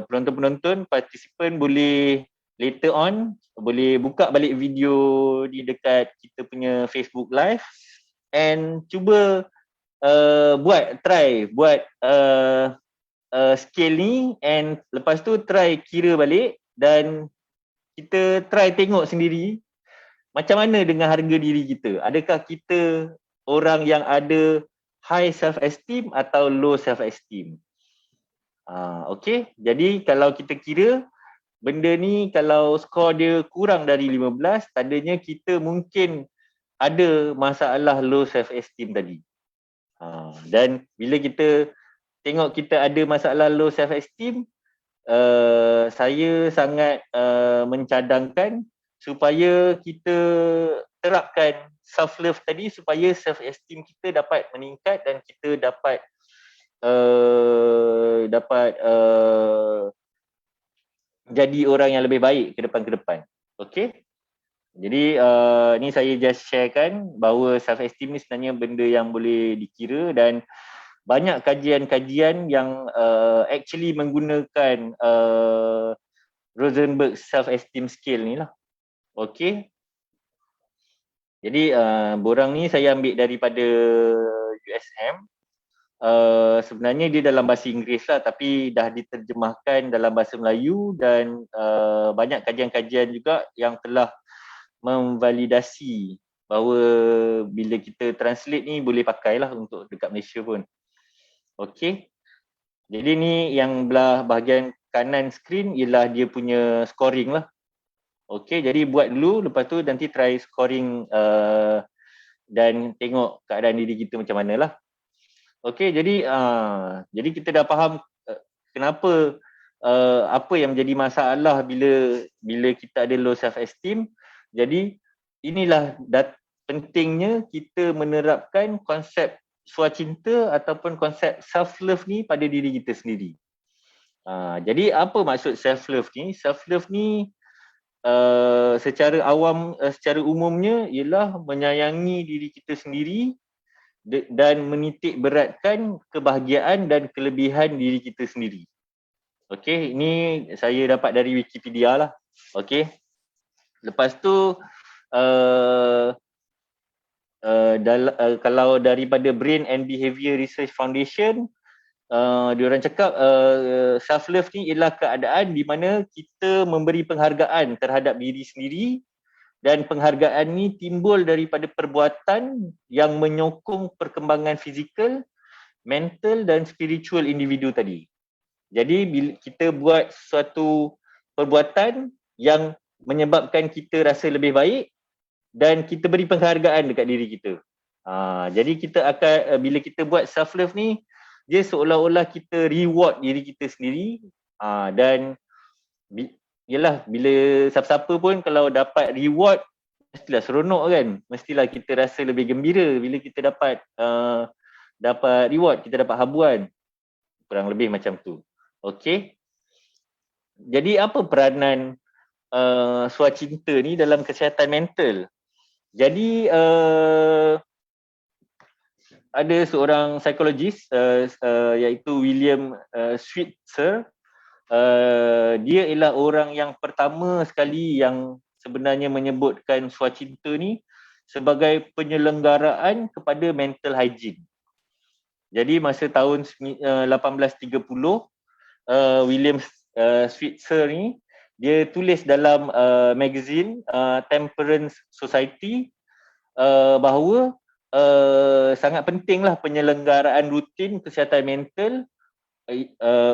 penonton-penonton, partisipan boleh later on boleh buka balik video di dekat kita punya Facebook Live and cuba buat scale ni and lepas tu try kira balik dan kita try tengok sendiri macam mana dengan harga diri kita. Adakah kita orang yang ada high self esteem atau low self esteem? Okay, jadi kalau kita kira benda ni kalau skor dia kurang dari 15, tandanya kita mungkin ada masalah low self esteem tadi. Dan bila kita tengok kita ada masalah low self esteem, saya sangat mencadangkan supaya kita terapkan self love tadi supaya self esteem kita dapat meningkat dan kita dapat jadi orang yang lebih baik ke depan. Okey. Jadi ni saya just sharekan bahawa self esteem ni sebenarnya benda yang boleh dikira dan banyak kajian-kajian yang actually menggunakan Rosenberg self esteem scale ni lah. Okey. Jadi borang ni saya ambil daripada USM. Sebenarnya dia dalam bahasa Inggeris lah tapi dah diterjemahkan dalam bahasa Melayu dan banyak kajian-kajian juga yang telah memvalidasi bahawa bila kita translate ni boleh pakailah untuk dekat Malaysia pun. Okey. Jadi ni yang belah bahagian kanan skrin ialah dia punya scoring lah. Okey, jadi buat dulu lepas tu nanti try scoring dan tengok keadaan diri kita macam mana lah. Okey, jadi kita dah faham kenapa apa yang menjadi masalah bila kita ada low self esteem. Jadi inilah pentingnya kita menerapkan konsep swacinta ataupun konsep self love ni pada diri kita sendiri. Jadi apa maksud self love ni? Self love ni secara awam, secara umumnya ialah menyayangi diri kita sendiri dan menitik beratkan kebahagiaan dan kelebihan diri kita sendiri. Okey, ini saya dapat dari Wikipedia lah. Okey. Lepas tu kalau daripada Brain and Behavior Research Foundation, diorang cakap self love ni ialah keadaan di mana kita memberi penghargaan terhadap diri sendiri dan penghargaan ni timbul daripada perbuatan yang menyokong perkembangan fizikal, mental dan spiritual individu tadi. Jadi bila kita buat suatu perbuatan yang menyebabkan kita rasa lebih baik dan kita beri penghargaan dekat diri kita. Jadi kita akan bila kita buat self love ni dia seolah-olah kita reward diri kita sendiri dan yalah bila siapa-siapa pun kalau dapat reward mestilah seronok kan, mestilah kita rasa lebih gembira bila kita dapat reward, kita dapat habuan, kurang lebih macam tu. Okey, jadi apa peranan suacinta ni dalam kesihatan mental? Jadi ada seorang psikologis iaitu William Switzer. Dia ialah orang yang pertama sekali yang sebenarnya menyebutkan suacinta ni sebagai penyelenggaraan kepada mental hygiene. Jadi masa tahun 1830, William Switzer ni dia tulis dalam magazine Temperance Society bahawa sangat pentinglah penyelenggaraan rutin kesihatan mental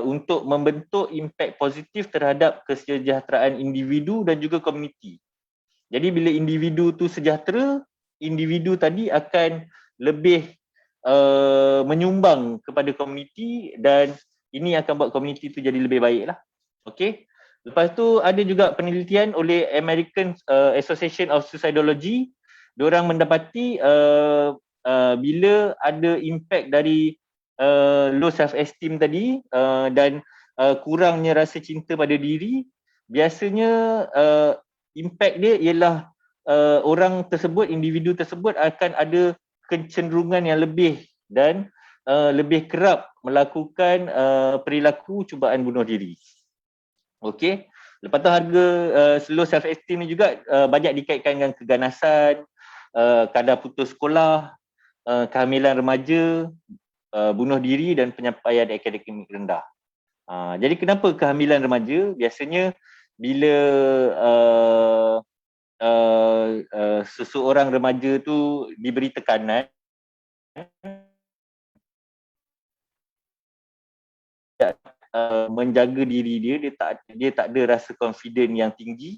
untuk membentuk impak positif terhadap kesejahteraan individu dan juga komuniti. Jadi bila individu tu sejahtera, individu tadi akan lebih menyumbang kepada komuniti dan ini akan buat komuniti tu jadi lebih baik lah. Okey. Lepas tu ada juga penelitian oleh American Association of Suicidology. Diorang mendapati bila ada impak dari low self-esteem tadi dan kurangnya rasa cinta pada diri, biasanya impak dia ialah orang tersebut, individu tersebut akan ada kecenderungan yang lebih dan lebih kerap melakukan perilaku cubaan bunuh diri. Okey. Lepas tu harga low self-esteem ni juga banyak dikaitkan dengan keganasan, kadar putus sekolah, kehamilan remaja, bunuh diri dan penyampaian akademik rendah. Jadi kenapa kehamilan remaja? Biasanya bila seseorang remaja tu diberi tekanan, menjaga diri dia, dia tak ada rasa confident yang tinggi.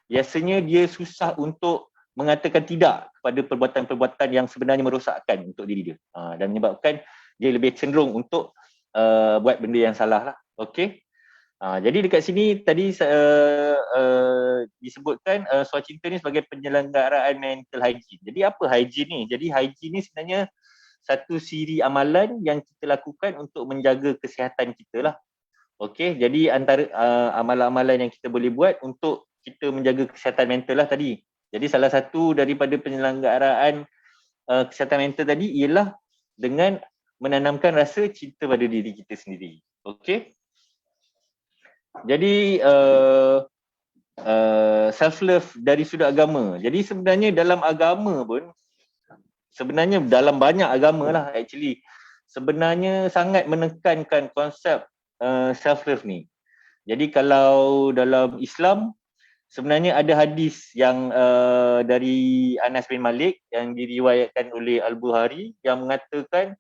Biasanya dia susah untuk mengatakan tidak kepada perbuatan-perbuatan yang sebenarnya merosakkan untuk diri dia, dan menyebabkan dia lebih cenderung untuk buat benda yang salah lah. Okey. Jadi dekat sini tadi disebutkan suacinta ni sebagai penyelenggaraan mental hygiene. Jadi apa hygiene ni? Jadi hygiene ni sebenarnya satu siri amalan yang kita lakukan untuk menjaga kesihatan kita lah. Okey, jadi antara amalan-amalan yang kita boleh buat untuk kita menjaga kesihatan mental lah tadi. Jadi salah satu daripada penyelenggaraan kesihatan mental tadi ialah dengan menanamkan rasa cinta pada diri kita sendiri. Okey. Jadi self love dari sudut agama. Jadi sebenarnya dalam agama pun, sebenarnya dalam banyak agama lah actually, sebenarnya sangat menekankan konsep self love ni. Jadi kalau dalam Islam sebenarnya ada hadis yang dari Anas bin Malik yang diriwayatkan oleh Al-Bukhari yang mengatakan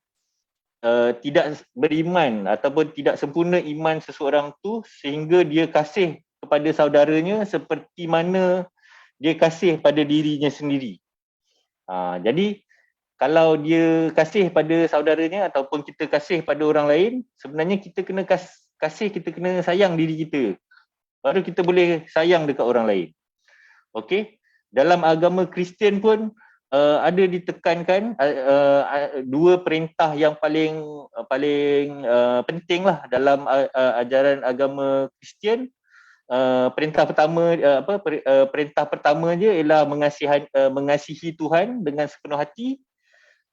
tidak beriman ataupun tidak sempurna iman seseorang tu sehingga dia kasih kepada saudaranya seperti mana dia kasih pada dirinya sendiri. Jadi kalau dia kasih pada saudaranya ataupun kita kasih pada orang lain, sebenarnya kita kena kasih, kita kena sayang diri kita. Baru kita boleh sayang dekat orang lain. Okey. Dalam agama Kristian pun ada ditekankan dua perintah yang paling penting lah dalam ajaran agama Kristian. Perintah pertama je ialah mengasihi Tuhan dengan sepenuh hati,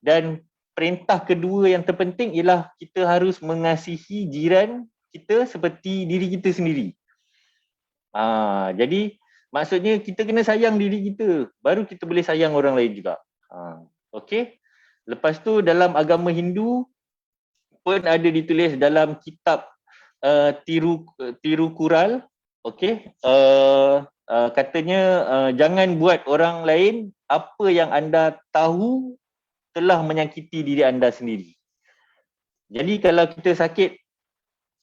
dan perintah kedua yang terpenting ialah kita harus mengasihi jiran kita seperti diri kita sendiri. Jadi maksudnya kita kena sayang diri kita, baru kita boleh sayang orang lain juga. Okey. Lepas tu dalam agama Hindu pun ada ditulis dalam kitab Tirukural. Okey. Katanya jangan buat orang lain apa yang anda tahu telah menyakiti diri anda sendiri. Jadi kalau kita sakit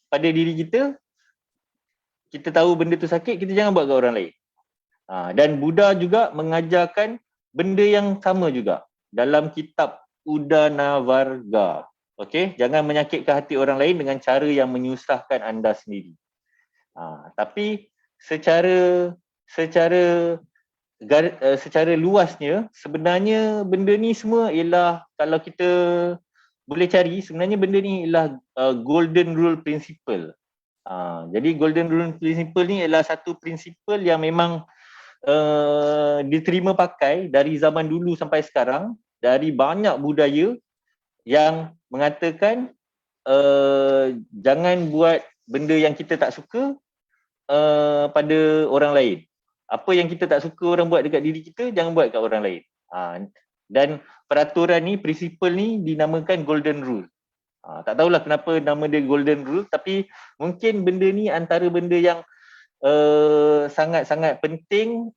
pada diri kita, kita tahu benda tu sakit, kita jangan buat ke orang lain. Dan Buddha juga mengajarkan benda yang sama juga dalam kitab Udanavarga. Okey, jangan menyakitkan hati orang lain dengan cara yang menyusahkan anda sendiri. Tapi secara secara luasnya sebenarnya benda ni semua ialah, kalau kita boleh cari, sebenarnya benda ni ialah golden rule principle. Jadi golden rule principle ni ialah satu prinsipal yang memang diterima pakai dari zaman dulu sampai sekarang, dari banyak budaya yang mengatakan jangan buat benda yang kita tak suka pada orang lain. Apa yang kita tak suka orang buat dekat diri kita, jangan buat kat orang lain. Dan peraturan ni, prinsipal ni dinamakan golden rule. Tak tahulah kenapa nama dia golden rule, tapi mungkin benda ni antara benda yang sangat-sangat penting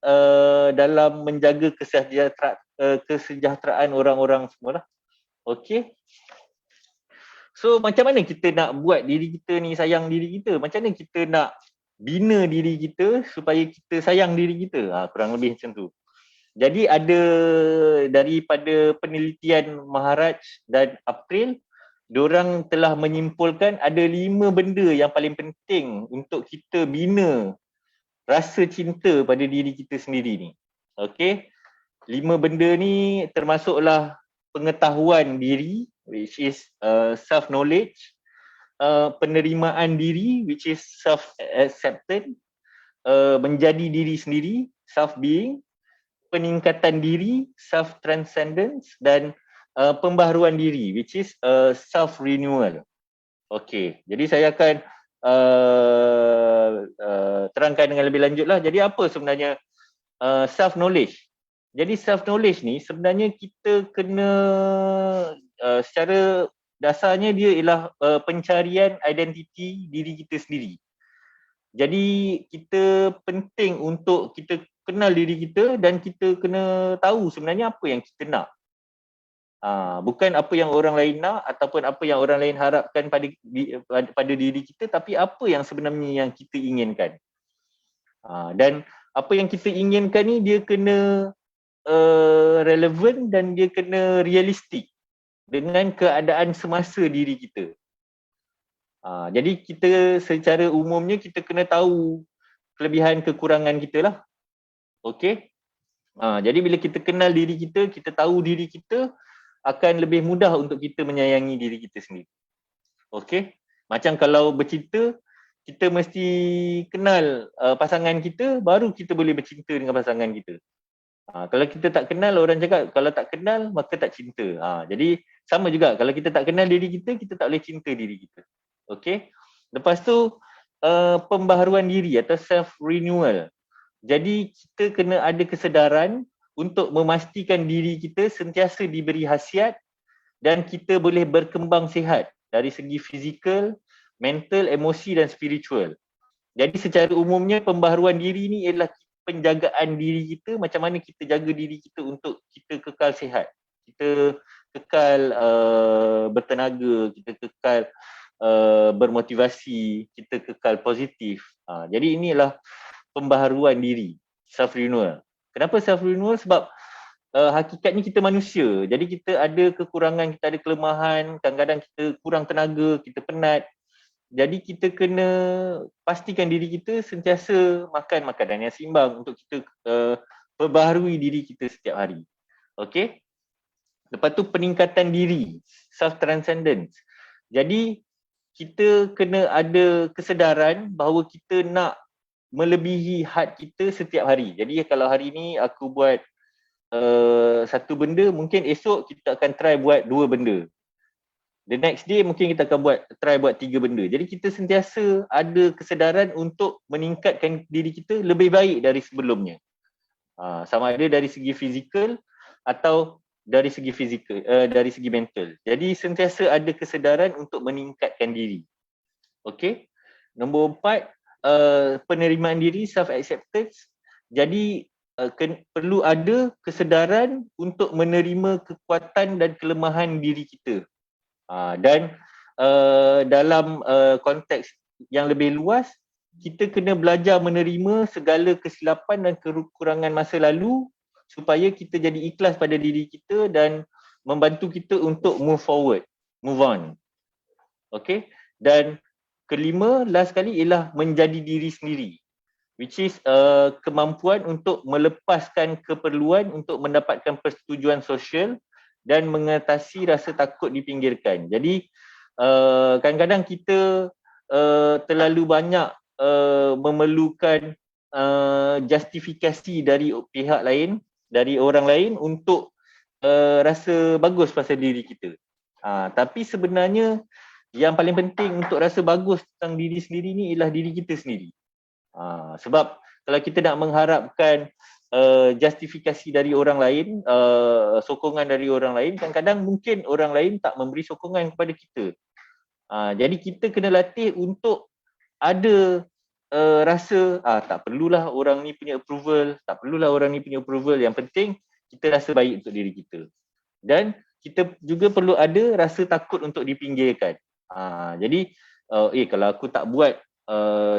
dalam menjaga kesejahteraan orang-orang semua lah. Okay. So macam mana kita nak buat diri kita ni sayang diri kita? Macam mana kita nak bina diri kita supaya kita sayang diri kita? Kurang lebih macam tu. Jadi ada daripada penelitian Maharaj dan April, diorang telah menyimpulkan ada 5 benda yang paling penting untuk kita bina rasa cinta pada diri kita sendiri ni. Okay. 5 benda ni termasuklah pengetahuan diri, which is self-knowledge, penerimaan diri, which is self-acceptance, menjadi diri sendiri, self-being, peningkatan diri, self-transcendence, dan pembaharuan diri, which is self-renewal. Okay, jadi saya akan terangkan dengan lebih lanjut lah. Jadi apa sebenarnya self-knowledge? Jadi self-knowledge ni sebenarnya kita kena secara dasarnya dia ialah pencarian identiti diri kita sendiri. Jadi kita penting untuk kita kenal diri kita dan kita kena tahu sebenarnya apa yang kita nak. Bukan apa yang orang lain nak ataupun apa yang orang lain harapkan pada diri kita, tapi apa yang sebenarnya yang kita inginkan. Dan apa yang kita inginkan ni dia kena relevan dan dia kena realistik dengan keadaan semasa diri kita. Jadi kita secara umumnya kita kena tahu kelebihan kekurangan kita lah. Okey. Jadi bila kita kenal diri kita, kita tahu diri kita, akan lebih mudah untuk kita menyayangi diri kita sendiri. Okey. Macam kalau bercinta, kita mesti kenal pasangan kita, baru kita boleh bercinta dengan pasangan kita. Kalau kita tak kenal, orang cakap kalau tak kenal maka tak cinta. Jadi sama juga, kalau kita tak kenal diri kita, kita tak boleh cinta diri kita. Okey. Lepas tu pembaharuan diri atau self renewal. Jadi kita kena ada kesedaran untuk memastikan diri kita sentiasa diberi khasiat dan kita boleh berkembang sihat dari segi fizikal, mental, emosi dan spiritual. Jadi secara umumnya pembaharuan diri ni ialah penjagaan diri kita, macam mana kita jaga diri kita untuk kita kekal sihat, kita kekal bertenaga, kita kekal bermotivasi, kita kekal positif. Jadi inilah pembaharuan diri, self renewal. Kenapa self renewal? Sebab hakikatnya kita manusia, jadi kita ada kekurangan, kita ada kelemahan, kadang-kadang kita kurang tenaga, kita penat. Jadi kita kena pastikan diri kita sentiasa makan makanan yang seimbang untuk kita perbaharui diri kita setiap hari. Okey. Lepas tu peningkatan diri, self transcendence. Jadi kita kena ada kesedaran bahawa kita nak melebihi had kita setiap hari. Jadi kalau hari ni aku buat satu benda, mungkin esok kita akan try buat 2 benda. The next day mungkin kita akan try buat 3 benda. Jadi kita sentiasa ada kesedaran untuk meningkatkan diri kita lebih baik dari sebelumnya. Sama ada dari segi fizikal atau dari segi mental. Jadi sentiasa ada kesedaran untuk meningkatkan diri. Okey. Nombor 4, penerimaan diri, self acceptance. Jadi perlu ada kesedaran untuk menerima kekuatan dan kelemahan diri kita. Dan dalam konteks yang lebih luas, kita kena belajar menerima segala kesilapan dan kekurangan masa lalu supaya kita jadi ikhlas pada diri kita dan membantu kita untuk move forward, move on. Okay. Dan kelima, last sekali ialah menjadi diri sendiri. which is kemampuan untuk melepaskan keperluan untuk mendapatkan persetujuan sosial dan mengatasi rasa takut dipinggirkan. Jadi kadang-kadang kita terlalu banyak memerlukan justifikasi dari pihak lain, dari orang lain untuk rasa bagus pasal diri kita. Tapi sebenarnya yang paling penting untuk rasa bagus tentang diri sendiri ni ialah diri kita sendiri. Sebab kalau kita nak mengharapkan justifikasi dari orang lain, sokongan dari orang lain, kadang-kadang mungkin orang lain tak memberi sokongan kepada kita. Jadi kita kena latih untuk ada rasa tak perlulah orang ni punya approval, tak perlulah orang ni punya approval, yang penting kita rasa baik untuk diri kita. Dan kita juga perlu ada rasa takut untuk dipinggirkan. Jadi kalau aku tak buat,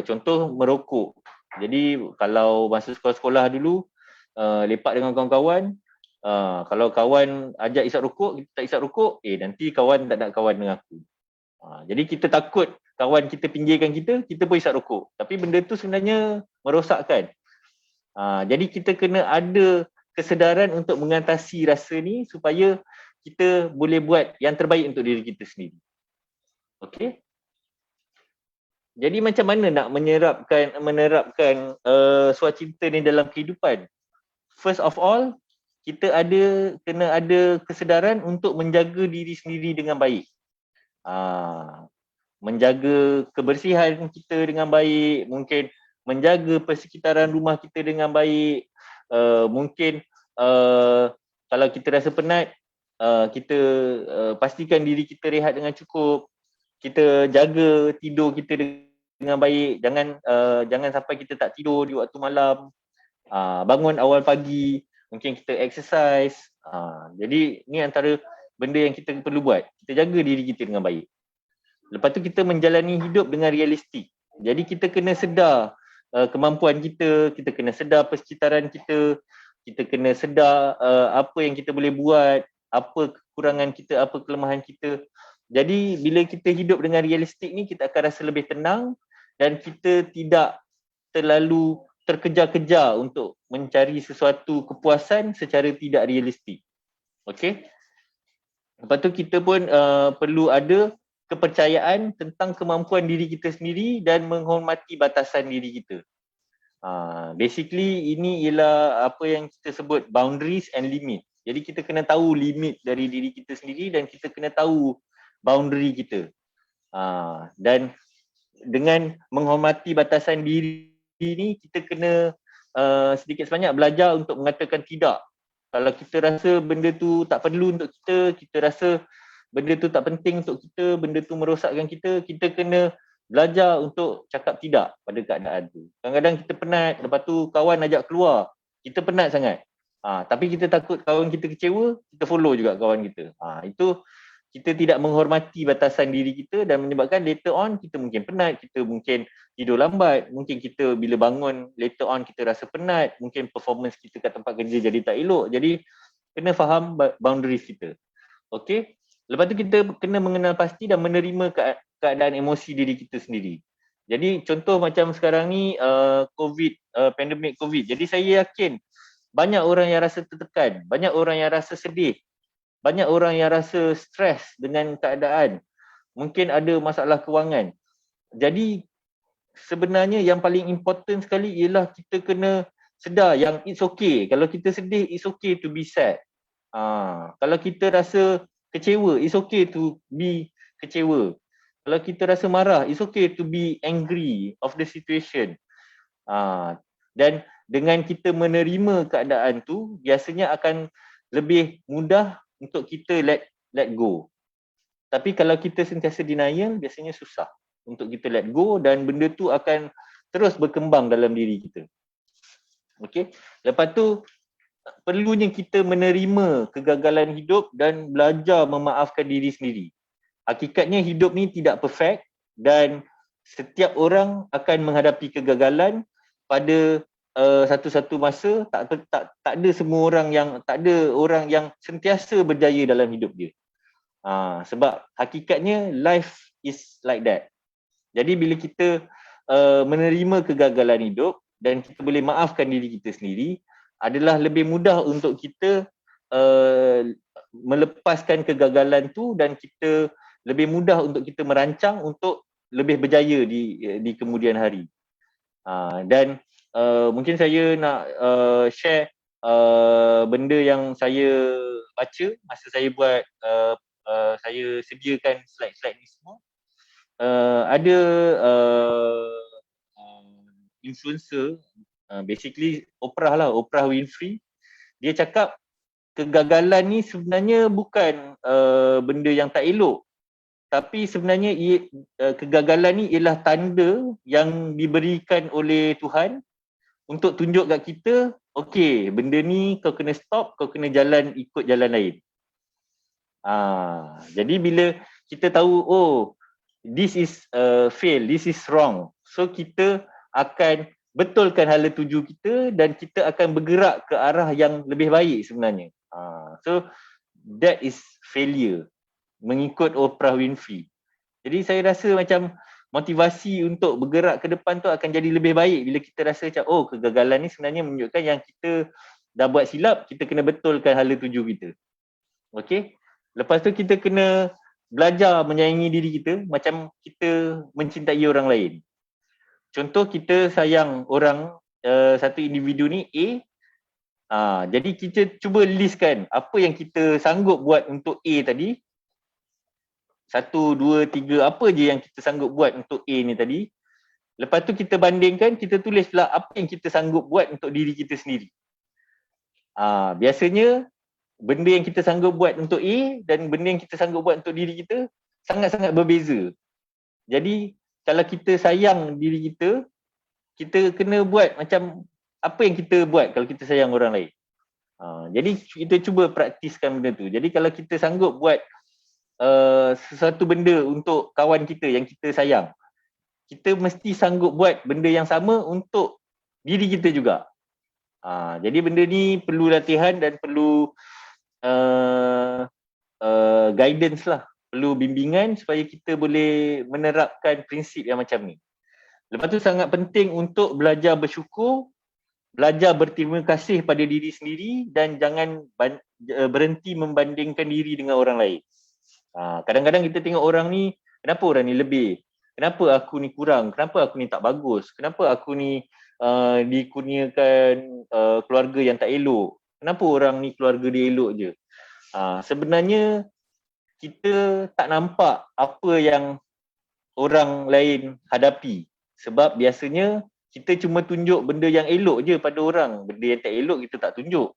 contoh merokok. Jadi kalau masa sekolah-sekolah dulu lepak dengan kawan-kawan, kalau kawan ajak isap rokok, kita tak isap rokok, nanti kawan tak nak kawan dengan aku. Jadi kita takut kawan kita pinggirkan kita pun isap rokok. Tapi benda tu sebenarnya merosakkan. Jadi kita kena ada kesedaran untuk mengatasi rasa ni supaya kita boleh buat yang terbaik untuk diri kita sendiri. Okey? Jadi macam mana nak menerapkan suacinta ni dalam kehidupan? First of all, kita kena ada kesedaran untuk menjaga diri sendiri dengan baik. Menjaga kebersihan kita dengan baik, mungkin menjaga persekitaran rumah kita dengan baik, mungkin kalau kita rasa penat, kita pastikan diri kita rehat dengan cukup, kita jaga tidur kita dengan baik, jangan sampai kita tak tidur di waktu malam, bangun awal pagi, mungkin kita exercise. Jadi ni antara benda yang kita perlu buat, kita jaga diri kita dengan baik. Lepas tu kita menjalani hidup dengan realistik. Jadi kita kena sedar kemampuan kita kena sedar persekitaran kita kena sedar apa yang kita boleh buat, apa kekurangan kita, apa kelemahan kita. Jadi bila kita hidup dengan realistik ni, kita akan rasa lebih tenang dan kita tidak terlalu terkejar-kejar untuk mencari sesuatu kepuasan secara tidak realistik. Okey? Lepas tu kita pun perlu ada kepercayaan tentang kemampuan diri kita sendiri dan menghormati batasan diri kita. Basically ini ialah apa yang kita sebut boundaries and limit. Jadi kita kena tahu limit dari diri kita sendiri dan kita kena tahu boundary kita. Dan dengan menghormati batasan diri ni, kita kena sedikit sebanyak belajar untuk mengatakan tidak. Kalau kita rasa benda tu tak perlu untuk kita rasa benda tu tak penting untuk kita, benda tu merosakkan kita kena belajar untuk cakap tidak pada keadaan tu. Kadang-kadang kita penat, lepas tu kawan ajak keluar, kita penat sangat. Tapi kita takut kawan kita kecewa, kita follow juga kawan kita. Itu kita tidak menghormati batasan diri kita dan menyebabkan later on kita mungkin penat, kita mungkin tidur lambat, mungkin kita bila bangun later on kita rasa penat, mungkin performance kita kat tempat kerja jadi tak elok. Jadi kena faham boundaries kita. Okey? Lepas tu kita kena mengenal pasti dan menerima keadaan emosi diri kita sendiri. Jadi contoh macam sekarang ni pandemik COVID. Jadi saya yakin banyak orang yang rasa tertekan, banyak orang yang rasa sedih, banyak orang yang rasa stres dengan keadaan. Mungkin ada masalah kewangan. Jadi sebenarnya yang paling important sekali ialah kita kena sedar yang it's okay. Kalau kita sedih, it's okay to be sad. Kalau kita rasa kecewa, it's okay to be kecewa. Kalau kita rasa marah, it's okay to be angry of the situation. Dan dengan kita menerima keadaan tu, biasanya akan lebih mudah untuk kita let go. Tapi kalau kita sentiasa denial, biasanya susah untuk kita let go dan benda tu akan terus berkembang dalam diri kita. Okey. Lepas tu perlunya kita menerima kegagalan hidup dan belajar memaafkan diri sendiri. Hakikatnya hidup ni tidak perfect dan setiap orang akan menghadapi kegagalan pada satu-satu masa. Tak ada semua orang tak ada orang yang sentiasa berjaya dalam hidup dia. Sebab hakikatnya life is like that. Jadi bila kita menerima kegagalan hidup dan kita boleh maafkan diri kita sendiri, adalah lebih mudah untuk kita melepaskan kegagalan tu, dan kita lebih mudah untuk kita merancang untuk lebih berjaya di kemudian hari. Dan mungkin saya nak share benda yang saya baca masa saya buat saya sediakan slide-slide ni semua. Ada influencer, basically Oprah Winfrey, dia cakap kegagalan ni sebenarnya bukan benda yang tak elok, tapi sebenarnya kegagalan ni ialah tanda yang diberikan oleh Tuhan untuk tunjuk kat kita, okey, benda ni kau kena stop, kau kena ikut jalan lain. Jadi bila kita tahu, oh, this is fail, this is wrong, so kita akan betulkan hala tuju kita dan kita akan bergerak ke arah yang lebih baik sebenarnya. So that is failure, mengikut Oprah Winfrey. Jadi saya rasa macam motivasi untuk bergerak ke depan tu akan jadi lebih baik bila kita rasa macam, oh, kegagalan ni sebenarnya menunjukkan yang kita dah buat silap, kita kena betulkan hala tuju kita. Okey. Lepas tu kita kena belajar menyayangi diri kita macam kita mencintai orang lain. Contoh, kita sayang orang, satu individu ni A. Jadi kita cuba listkan apa yang kita sanggup buat untuk A tadi. 1, 2, 3, apa je yang kita sanggup buat untuk A ni tadi. Lepas tu kita bandingkan, kita tulis pula apa yang kita sanggup buat untuk diri kita sendiri. Biasanya benda yang kita sanggup buat untuk A dan benda yang kita sanggup buat untuk diri kita sangat-sangat berbeza. Jadi kalau kita sayang diri kita, kita kena buat macam apa yang kita buat kalau kita sayang orang lain. Jadi kita cuba praktiskan benda tu. Jadi kalau kita sanggup buat sesuatu benda untuk kawan kita yang kita sayang, kita mesti sanggup buat benda yang sama untuk diri kita juga. Jadi benda ni perlu latihan dan perlu guidance lah, perlu bimbingan supaya kita boleh menerapkan prinsip yang macam ni. Lepas tu sangat penting untuk belajar bersyukur, belajar berterima kasih pada diri sendiri dan jangan berhenti membandingkan diri dengan orang lain. Kadang-kadang kita tengok orang ni, kenapa orang ni lebih? Kenapa aku ni kurang? Kenapa aku ni tak bagus? Kenapa aku ni dikurniakan keluarga yang tak elok? Kenapa orang ni keluarga dia elok je? Sebenarnya kita tak nampak apa yang orang lain hadapi. Sebab biasanya kita cuma tunjuk benda yang elok je pada orang. Benda yang tak elok kita tak tunjuk.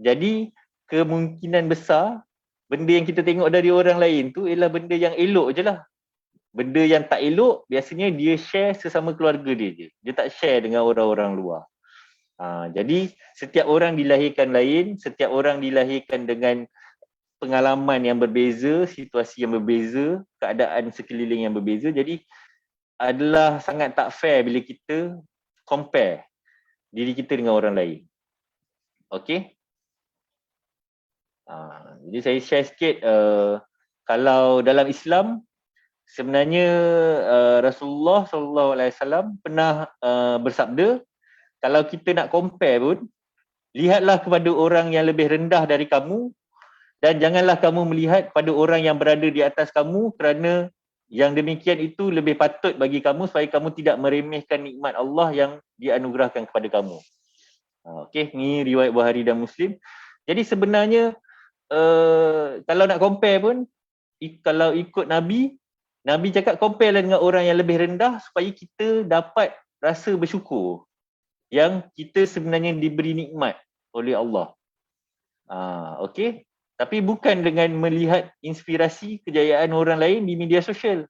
Jadi kemungkinan besar benda yang kita tengok dari orang lain tu ialah benda yang elok je lah. Benda yang tak elok biasanya dia share sesama keluarga dia je. Dia tak share dengan orang-orang luar. Jadi setiap orang dilahirkan lain, setiap orang dilahirkan dengan pengalaman yang berbeza, situasi yang berbeza, keadaan sekeliling yang berbeza. Jadi adalah sangat tak fair bila kita compare diri kita dengan orang lain. Okey? Jadi saya share sikit, kalau dalam Islam sebenarnya Rasulullah SAW pernah bersabda, kalau kita nak compare pun, lihatlah kepada orang yang lebih rendah dari kamu dan janganlah kamu melihat pada orang yang berada di atas kamu, kerana yang demikian itu lebih patut bagi kamu supaya kamu tidak meremehkan nikmat Allah yang dianugerahkan kepada kamu. Okey, ni riwayat Bukhari dan Muslim. Jadi sebenarnya kalau nak compare pun, kalau ikut Nabi cakap compare lah dengan orang yang lebih rendah supaya kita dapat rasa bersyukur yang kita sebenarnya diberi nikmat oleh Allah. Okey. Tapi bukan dengan melihat inspirasi kejayaan orang lain di media sosial.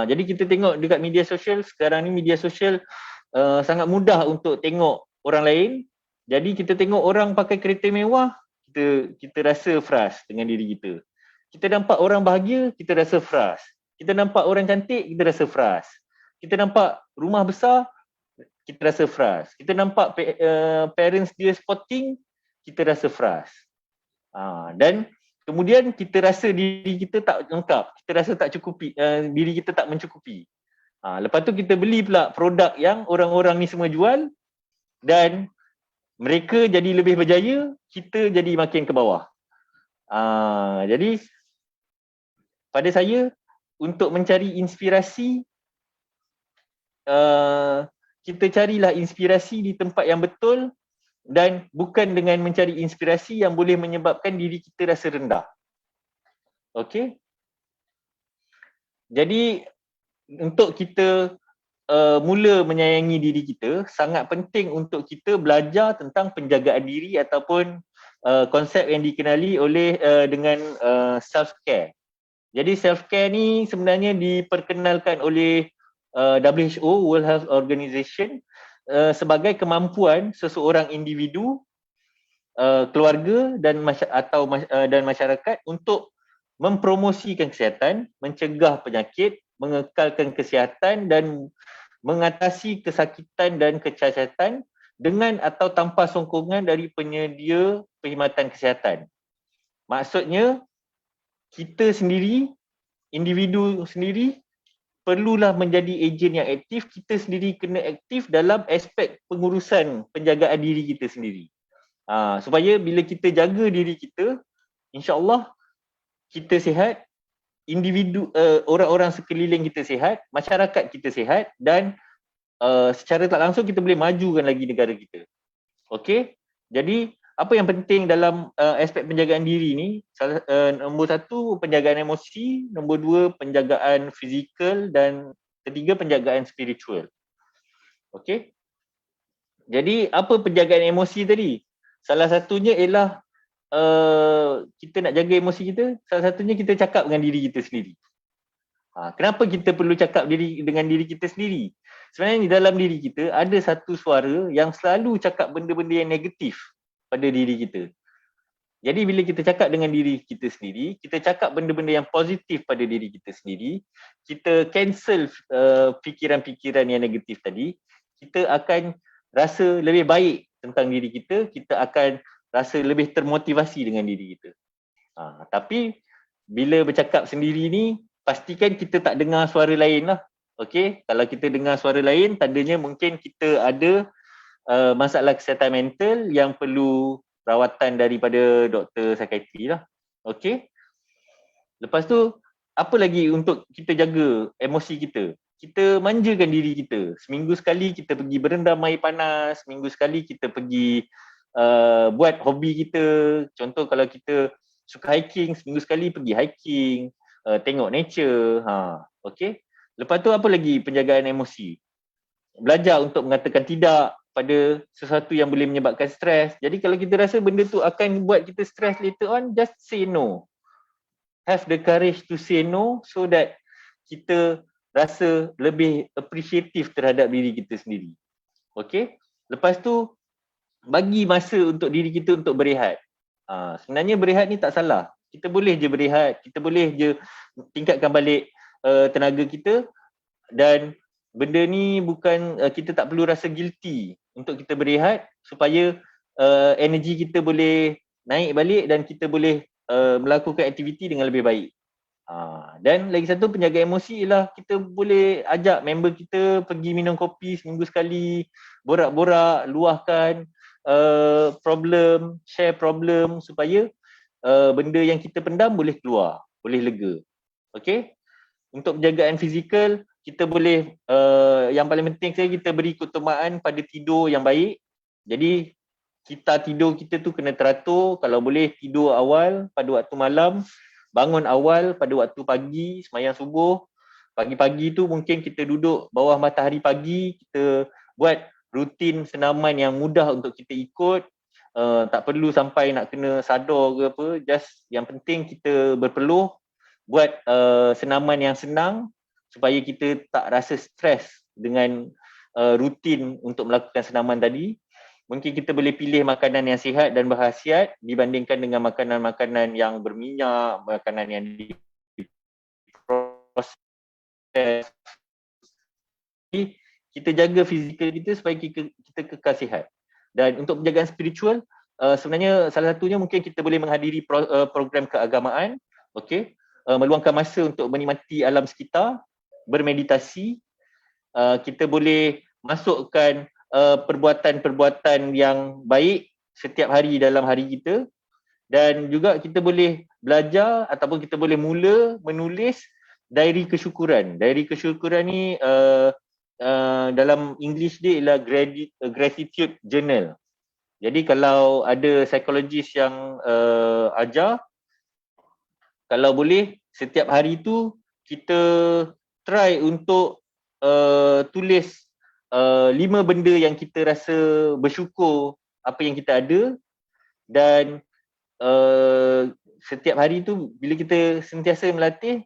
Jadi kita tengok dekat media sosial, sekarang ni media sosial sangat mudah untuk tengok orang lain. Jadi kita tengok orang pakai kereta mewah, kita rasa frust dengan diri kita. Kita nampak orang bahagia, kita rasa frust. Kita nampak orang cantik, kita rasa frust. Kita nampak rumah besar, kita rasa frust. Kita nampak parents dia sporting, kita rasa frust. Dan kemudian kita rasa diri kita tak lengkap, kita rasa tak cukupi, diri kita tak mencukupi. Lepas tu kita beli pula produk yang orang-orang ni semua jual dan mereka jadi lebih berjaya, kita jadi makin ke bawah. Jadi pada saya untuk mencari inspirasi, kita carilah inspirasi di tempat yang betul dan bukan dengan mencari inspirasi yang boleh menyebabkan diri kita rasa rendah. Okey. Jadi untuk kita mula menyayangi diri kita, sangat penting untuk kita belajar tentang penjagaan diri ataupun konsep yang dikenali oleh dengan self care. Jadi self care ni sebenarnya diperkenalkan oleh WHO, World Health Organization, sebagai kemampuan seseorang individu, keluarga dan masyarakat untuk mempromosikan kesihatan, mencegah penyakit, mengekalkan kesihatan dan mengatasi kesakitan dan kecacatan dengan atau tanpa sokongan dari penyedia perkhidmatan kesihatan. Maksudnya kita sendiri, individu sendiri perlulah menjadi ejen yang aktif. Kita sendiri kena aktif dalam aspek pengurusan penjagaan diri kita sendiri. Supaya bila kita jaga diri kita, insya-Allah kita sihat, individu, orang-orang sekeliling kita sihat, masyarakat kita sihat dan secara tak langsung kita boleh majukan lagi negara kita. Okey? Jadi apa yang penting dalam aspek penjagaan diri ni? Nombor 1 penjagaan emosi, nombor 2 penjagaan fizikal dan ketiga penjagaan spiritual. Okey? Jadi apa penjagaan emosi tadi? Salah satunya ialah kita nak jaga emosi kita, salah satunya kita cakap dengan diri kita sendiri. Kenapa kita perlu cakap dengan diri kita sendiri? Sebenarnya di dalam diri kita ada satu suara yang selalu cakap benda-benda yang negatif pada diri kita. Jadi bila kita cakap dengan diri kita sendiri, kita cakap benda-benda yang positif pada diri kita sendiri, kita cancel fikiran-fikiran yang negatif tadi, kita akan rasa lebih baik tentang diri kita, kita akan rasa lebih termotivasi dengan diri kita. Tapi bila bercakap sendiri ni, pastikan kita tak dengar suara lain lah. Okey, kalau kita dengar suara lain, tandanya mungkin kita ada masalah kesihatan mental yang perlu rawatan daripada doktor psikiatri lah. Okey. Lepas tu, apa lagi untuk kita jaga emosi kita? Kita manjakan diri kita. Seminggu sekali kita pergi berendam air panas, seminggu sekali kita pergi buat hobi kita. Contoh kalau kita suka hiking, seminggu sekali pergi hiking, tengok nature. Okey. Lepas tu apa lagi penjagaan emosi? Belajar untuk mengatakan tidak pada sesuatu yang boleh menyebabkan stres. Jadi kalau kita rasa benda tu akan buat kita stres later on, just say no. Have the courage to say no so that kita rasa lebih appreciative terhadap diri kita sendiri. Okey? Lepas tu bagi masa untuk diri kita untuk berehat. Sebenarnya berehat ni tak salah. Kita boleh je berehat, kita boleh je tingkatkan balik tenaga kita dan benda ni bukan kita tak perlu rasa guilty untuk kita berehat supaya energi kita boleh naik balik dan kita boleh melakukan aktiviti dengan lebih baik. Dan lagi satu penjaga emosi ialah kita boleh ajak member kita pergi minum kopi seminggu sekali, borak-borak, luahkan problem, share problem supaya benda yang kita pendam boleh keluar, boleh lega. Okey? Untuk penjagaan fizikal, kita boleh yang paling penting saya kita beri keutamaan pada tidur yang baik. Jadi tidur kita tu kena teratur, kalau boleh tidur awal pada waktu malam, bangun awal pada waktu pagi, sembahyang subuh. Pagi-pagi tu mungkin kita duduk bawah matahari pagi, kita buat rutin senaman yang mudah untuk kita ikut. Tak perlu sampai nak kena sadar ke apa, just yang penting kita berpeluh, buat senaman yang senang supaya kita tak rasa stres dengan rutin untuk melakukan senaman tadi. Mungkin kita boleh pilih makanan yang sihat dan berkhasiat dibandingkan dengan makanan-makanan yang berminyak, makanan yang diproses. Kita jaga fizikal kita supaya kita kekal sihat. Dan untuk penjagaan spiritual, sebenarnya salah satunya mungkin kita boleh menghadiri program keagamaan, okey, meluangkan masa untuk menikmati alam sekitar, bermeditasi, kita boleh masukkan perbuatan-perbuatan yang baik setiap hari dalam hari kita, dan juga kita boleh belajar ataupun kita boleh mula menulis diary kesyukuran. Diary kesyukuran ni dalam English dia ialah gratitude journal. Jadi kalau ada psikologis yang ajar, kalau boleh setiap hari tu kita try untuk tulis 5 benda yang kita rasa bersyukur apa yang kita ada, dan setiap hari tu bila kita sentiasa melatih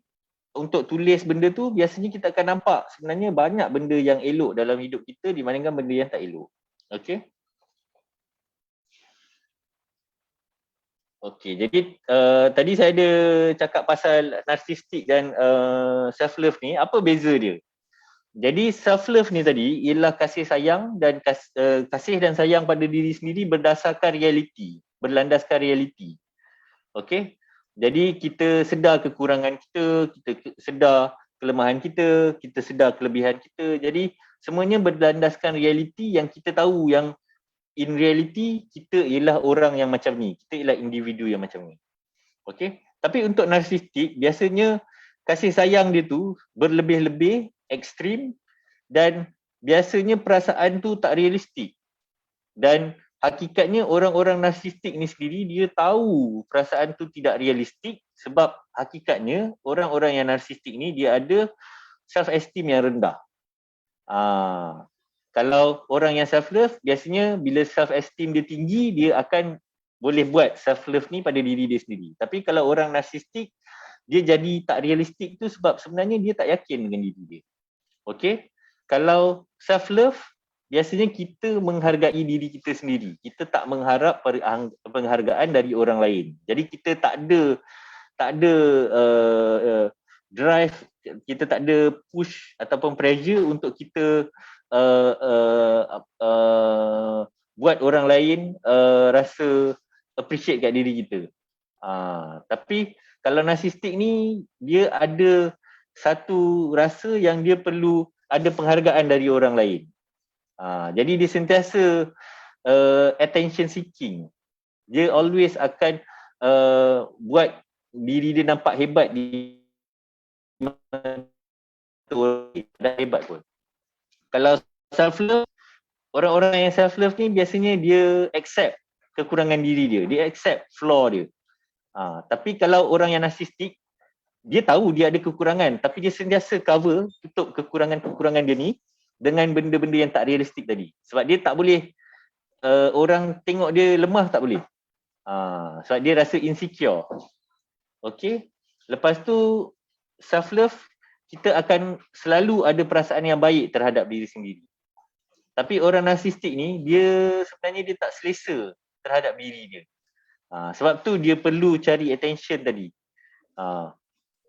untuk tulis benda tu, biasanya kita akan nampak sebenarnya banyak benda yang elok dalam hidup kita dibandingkan benda yang tak elok. Okey. Okey, jadi tadi saya ada cakap pasal narsistik dan self love ni, apa beza dia? Jadi self love ni tadi ialah kasih sayang dan kasih dan sayang pada diri sendiri berdasarkan realiti, berlandaskan realiti. Okey. Jadi kita sedar kekurangan kita, kita sedar kelemahan kita sedar kelebihan kita. Jadi semuanya berlandaskan realiti yang kita tahu yang in reality kita ialah orang yang macam ni. Kita ialah individu yang macam ni. Okey. Tapi untuk narsistik biasanya kasih sayang dia tu berlebih-lebih, ekstrim, dan biasanya perasaan tu tak realistik. Dan hakikatnya orang-orang narsistik ni sendiri dia tahu perasaan tu tidak realistik, sebab hakikatnya orang-orang yang narsistik ni dia ada self esteem yang rendah. Kalau orang yang self love biasanya bila self esteem dia tinggi, dia akan boleh buat self love ni pada diri dia sendiri. Tapi kalau orang narsistik dia jadi tak realistik tu sebab sebenarnya dia tak yakin dengan diri dia. Okey. Kalau self love biasanya kita menghargai diri kita sendiri. Kita tak mengharap penghargaan dari orang lain. Jadi kita tak ada drive, kita tak ada push ataupun pressure untuk kita buat orang lain rasa appreciate kat diri kita. Tapi kalau narsistik ni dia ada satu rasa yang dia perlu ada penghargaan dari orang lain. Jadi dia sentiasa attention seeking. Dia always akan buat diri dia nampak hebat di dah hebat pun. Kalau self love, orang-orang yang self love ni biasanya dia accept kekurangan diri dia, dia accept flaw dia. Tapi kalau orang yang narsistik, dia tahu dia ada kekurangan tapi dia sentiasa cover tutup kekurangan-kekurangan dia ni dengan benda-benda yang tak realistik tadi. Sebab dia tak boleh orang tengok dia lemah, tak boleh. Sebab dia rasa insecure. Okey. Lepas tu self love, kita akan selalu ada perasaan yang baik terhadap diri sendiri. Tapi orang narsistik ni dia sebenarnya dia tak selesa terhadap diri dia. Sebab tu dia perlu cari attention tadi.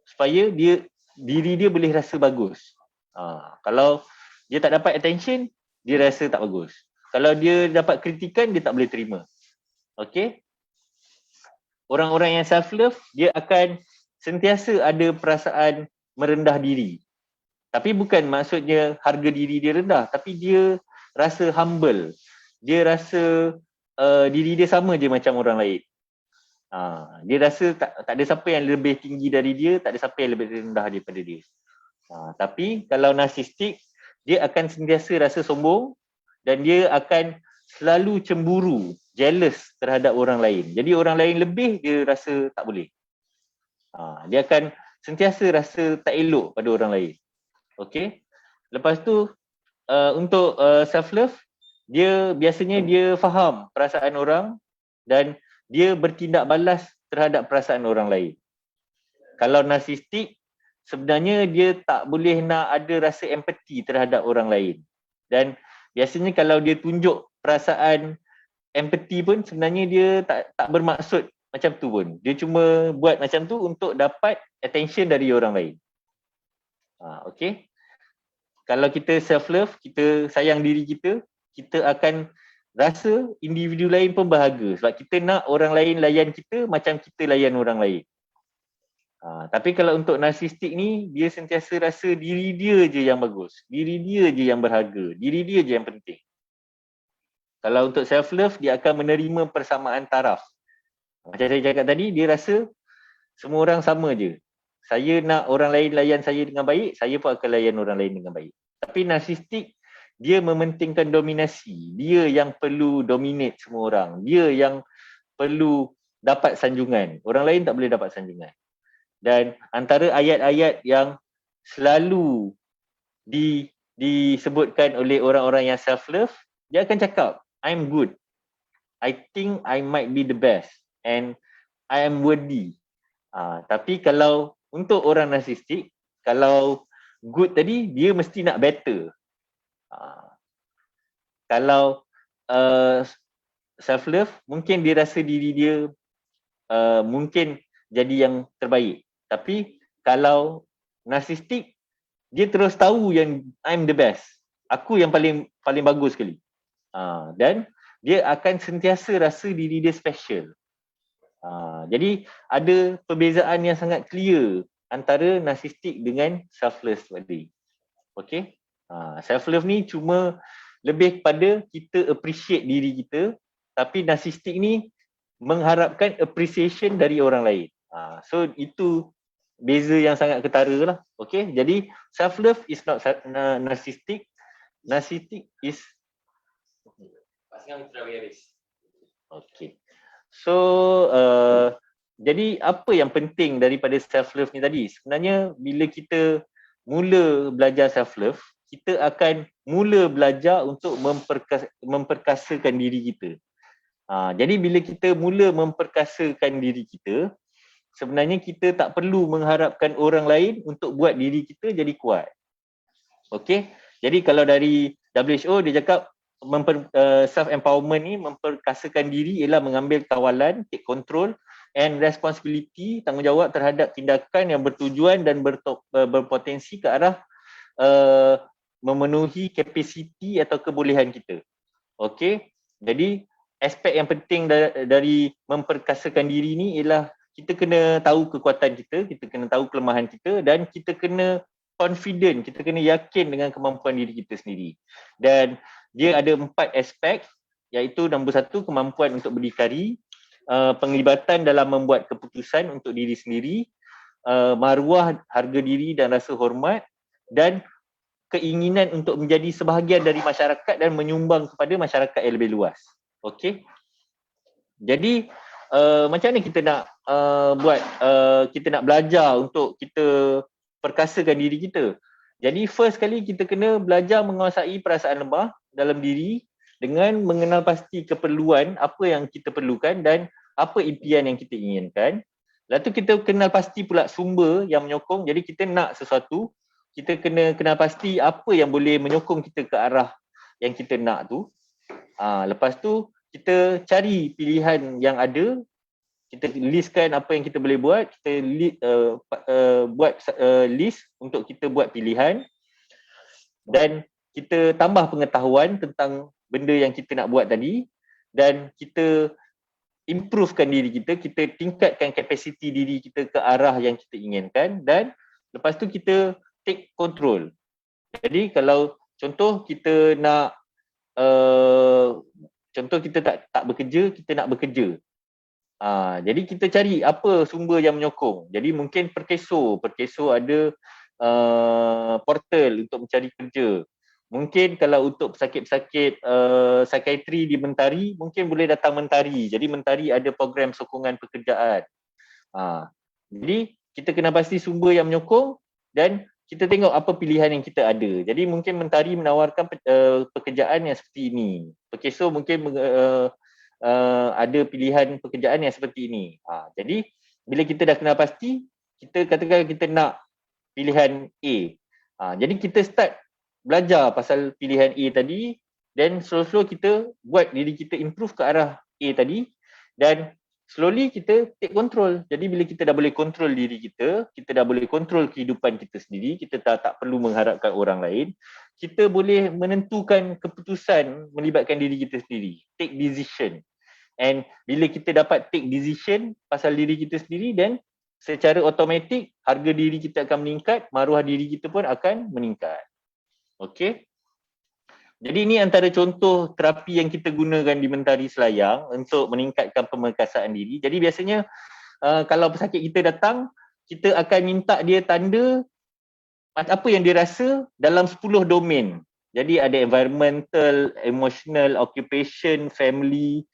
Supaya diri dia boleh rasa bagus. Kalau dia tak dapat attention, dia rasa tak bagus. Kalau dia dapat kritikan, dia tak boleh terima. Okey? Orang-orang yang self love, dia akan sentiasa ada perasaan merendah diri. Tapi bukan maksudnya harga diri dia rendah, tapi dia rasa humble. Dia rasa diri dia sama je macam orang lain. Dia rasa tak ada siapa yang lebih tinggi dari dia, tak ada siapa yang lebih rendah daripada dia. Tapi kalau narsistik, dia akan sentiasa rasa sombong dan dia akan selalu cemburu, jealous terhadap orang lain. Jadi orang lain lebih, dia rasa tak boleh. Dia akan sentiasa rasa tak elok pada orang lain. Okey. Lepas tu untuk self love, dia biasanya dia faham perasaan orang dan dia bertindak balas terhadap perasaan orang lain. Kalau narsistik, sebenarnya dia tak boleh nak ada rasa empati terhadap orang lain. Dan biasanya kalau dia tunjuk perasaan empati pun sebenarnya dia tak bermaksud macam tu pun. Dia cuma buat macam tu untuk dapat attention dari orang lain. Okey. Kalau kita self love, kita sayang diri kita, kita akan rasa individu lain pun bahagia sebab kita nak orang lain layan kita macam kita layan orang lain. Tapi kalau untuk narsistik ni, dia sentiasa rasa diri dia je yang bagus, diri dia je yang berharga, diri dia je yang penting. Kalau untuk self-love, dia akan menerima persamaan taraf. Macam saya cakap tadi, dia rasa semua orang sama je. Saya nak orang lain layan saya dengan baik, saya pun akan layan orang lain dengan baik. Tapi narsistik, dia mementingkan dominasi. Dia yang perlu dominate semua orang. Dia yang perlu dapat sanjungan. Orang lain tak boleh dapat sanjungan. Dan antara ayat-ayat yang selalu disebutkan oleh orang-orang yang self-love, dia akan cakap, I'm good. I think I might be the best. And I am worthy. Tapi kalau untuk orang narsistik, kalau good tadi, dia mesti nak better. Kalau self-love, mungkin dia rasa diri dia mungkin jadi yang terbaik. Tapi kalau narsistik, dia terus tahu yang I'm the best. Aku yang paling bagus sekali. Dan dia akan sentiasa rasa diri dia special. Jadi ada perbezaan yang sangat clear antara narsistik dengan self-love tadi. Okay? Self-love ni cuma lebih kepada kita appreciate diri kita, tapi narsistik ni mengharapkan appreciation dari orang lain. So itu beza yang sangat ketara lah. Okay? Jadi self-love is not narcissistic. Narcissistic is okay. So jadi apa yang penting daripada self-love ni tadi? Sebenarnya bila kita mula belajar self-love, kita akan mula belajar untuk memperkasakan diri kita. Jadi bila kita mula memperkasakan diri kita, sebenarnya kita tak perlu mengharapkan orang lain untuk buat diri kita jadi kuat. Okay? Jadi kalau dari WHO dia cakap self-empowerment ni, memperkasakan diri ialah mengambil kawalan, take control and responsibility, tanggungjawab terhadap tindakan yang bertujuan dan berpotensi ke arah memenuhi kapasiti atau kebolehan kita. Okay? Jadi aspek yang penting dari memperkasakan diri ni ialah kita kena tahu kekuatan kita, kita kena tahu kelemahan kita dan kita kena confident, kita kena yakin dengan kemampuan diri kita sendiri. Dan dia ada 4 aspek, iaitu nombor 1, kemampuan untuk berdikari, penglibatan dalam membuat keputusan untuk diri sendiri, maruah, harga diri dan rasa hormat, dan keinginan untuk menjadi sebahagian dari masyarakat dan menyumbang kepada masyarakat yang lebih luas. Okey. Jadi macam mana kita nak kita nak belajar untuk kita perkasakan diri kita? Jadi first kali kita kena belajar menguasai perasaan lemah dalam diri dengan mengenal pasti keperluan, apa yang kita perlukan dan apa impian yang kita inginkan. Lepas tu kita kenal pasti pula sumber yang menyokong. Jadi kita nak sesuatu, kita kena kenal pasti apa yang boleh menyokong kita ke arah yang kita nak tu. Lepas tu kita cari pilihan yang ada, kita listkan apa yang kita boleh buat, kita buat list untuk kita buat pilihan dan kita tambah pengetahuan tentang benda yang kita nak buat tadi dan kita improvekan diri kita, kita tingkatkan kapasiti diri kita ke arah yang kita inginkan dan lepas tu kita take control. Jadi kalau contoh kita nak contoh kita tak bekerja, kita nak bekerja. Jadi kita cari apa sumber yang menyokong. Jadi mungkin Perkeso ada portal untuk mencari kerja. Mungkin kalau untuk pesakit-pesakit psikiatri di Mentari, mungkin boleh datang Mentari. Jadi Mentari ada program sokongan pekerjaan. Jadi kita kena pasti sumber yang menyokong dan kita tengok apa pilihan yang kita ada. Jadi mungkin Mentari menawarkan pekerjaan yang seperti ini. Perkeso mungkin ada pilihan pekerjaan yang seperti ini. Jadi bila kita dah kenal pasti, kita katakan kita nak pilihan A. Jadi kita start belajar pasal pilihan A tadi dan slow-slow kita buat diri kita improve ke arah A tadi dan slowly kita take control. Jadi bila kita dah boleh control diri kita dah boleh control kehidupan kita sendiri, kita tak perlu mengharapkan orang lain, kita boleh menentukan keputusan melibatkan diri kita sendiri, take decision. And bila kita dapat take decision pasal diri kita sendiri, then secara automatik harga diri kita akan meningkat, maruah diri kita pun akan meningkat. Okey. Jadi ini antara contoh terapi yang kita gunakan di Mentari Selayang untuk meningkatkan pemerkasaan diri. Jadi biasanya kalau pesakit kita datang, kita akan minta dia tanda apa yang dia rasa dalam 10 domain. Jadi ada environmental, emotional, occupation, family,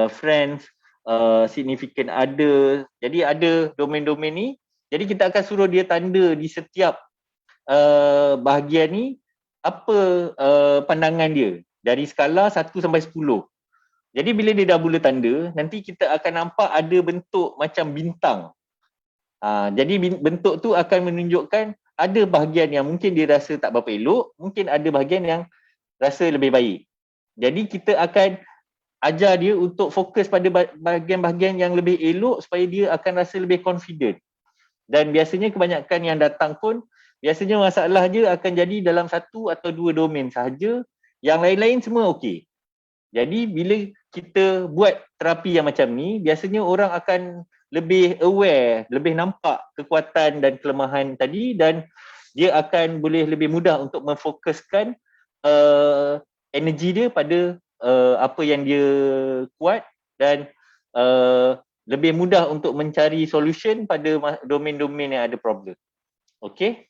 friends, significant other. Jadi ada domain-domain ni. Jadi kita akan suruh dia tanda di setiap bahagian ni apa pandangan dia dari skala 1 sampai 10. Jadi bila dia dah mula tanda, nanti kita akan nampak ada bentuk macam bintang. Jadi bentuk tu akan menunjukkan ada bahagian yang mungkin dia rasa tak berapa elok, mungkin ada bahagian yang rasa lebih baik. Jadi kita akan ajar dia untuk fokus pada bahagian-bahagian yang lebih elok supaya dia akan rasa lebih confident. Dan biasanya kebanyakan yang datang pun, biasanya masalah dia akan jadi dalam 1 atau 2 domain sahaja, yang lain-lain semua okey. Jadi bila kita buat terapi yang macam ni, biasanya orang akan lebih aware, lebih nampak kekuatan dan kelemahan tadi dan dia akan boleh lebih mudah untuk memfokuskan energi dia pada apa yang dia kuat dan lebih mudah untuk mencari solution pada domain-domain yang ada problem. Okey?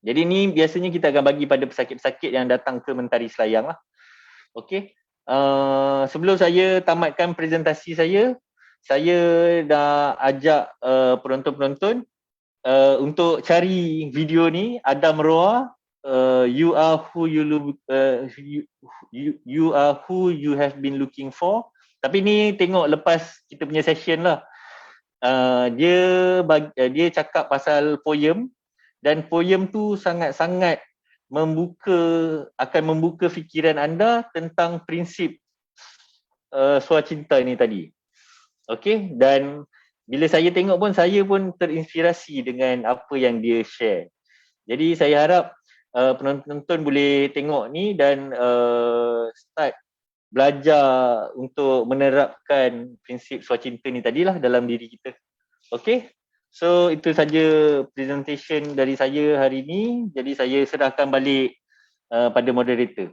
Jadi ni biasanya kita akan bagi pada pesakit-pesakit yang datang ke Mentari Selayang lah. Okey? Sebelum saya tamatkan presentasi saya dah ajak penonton-penonton untuk cari video ni, Adam Roa, you are who you are who you have been looking for. Tapi ni tengok lepas kita punya session lah. Dia cakap pasal poem dan poem tu sangat-sangat akan membuka fikiran anda tentang prinsip swacinta ni tadi. Okey, dan bila saya tengok pun saya pun terinspirasi dengan apa yang dia share. Jadi saya harap penonton boleh tengok ni dan start belajar untuk menerapkan prinsip swacinta ni tadilah dalam diri kita. Okey. So itu saja presentation dari saya hari ini. Jadi saya serahkan balik pada moderator.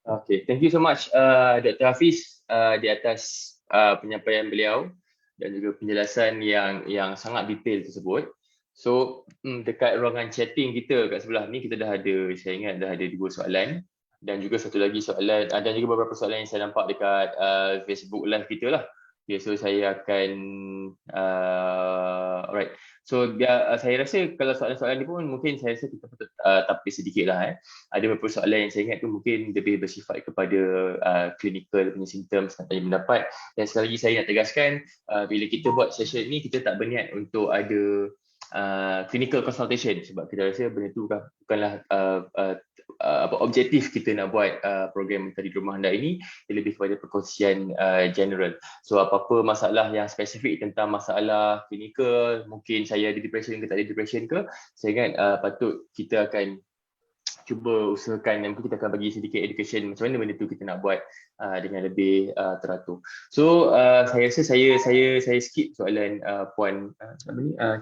Okay, thank you so much Dr. Hafiz di atas penyampaian beliau dan juga penjelasan yang sangat detail tersebut. So dekat ruangan chatting kita kat sebelah ni kita dah ada, saya ingat dah ada 2 soalan dan juga satu lagi soalan dan juga beberapa soalan yang saya nampak dekat Facebook live kita lah. Okay, so saya akan alright. So saya rasa kalau soalan-soalan ni pun mungkin saya rasa kita patut tapis sedikit lah. Ada beberapa soalan yang saya ingat tu mungkin lebih bersifat kepada clinical punya symptoms nak tanya pendapat. Dan sekali lagi saya nak tegaskan bila kita buat session ni kita tak berniat untuk ada clinical consultation sebab kita rasa benda tu bukanlah objektif kita nak buat program Mentari di Rumah Anda ini. Dia lebih kepada perkongsian general. So apa-apa masalah yang spesifik tentang masalah klinikal, mungkin saya ada depression ke tak ada depression ke, saya ingat patut kita akan cuba usahakan dan kita akan bagi sedikit education macam mana benda tu kita nak buat dengan lebih teratur. So saya rasa saya skip soalan puan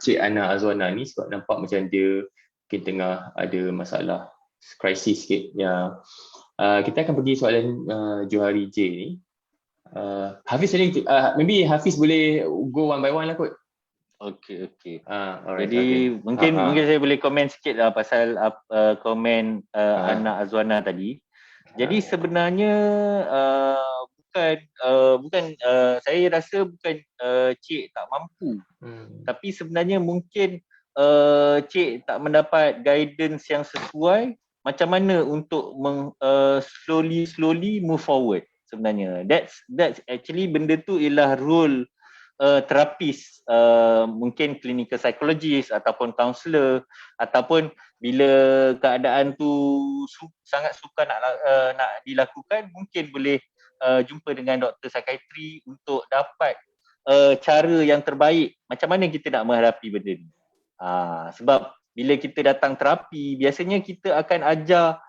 Cik Ana Azwana ni sebab nampak macam dia mungkin tengah ada masalah krisis sikit. Ya. Kita akan pergi soalan Johari J ni. Hafiz maybe Hafiz boleh go one by one lah kot. Okey. Alright, Jadi mungkin saya boleh komen sikit lah pasal komen Ana Azwana tadi. Jadi sebenarnya bukan saya rasa bukan cik tak mampu. Tapi sebenarnya mungkin cik tak mendapat guidance yang sesuai macam mana untuk slowly move forward sebenarnya. That's actually benda tu ialah role terapis, mungkin clinical psychologist ataupun counselor, ataupun bila keadaan tu sangat sukar nak dilakukan, mungkin boleh jumpa dengan doktor psikiatri untuk dapat cara yang terbaik macam mana kita nak menghadapi benda ni. Sebab bila kita datang terapi, biasanya kita akan ajar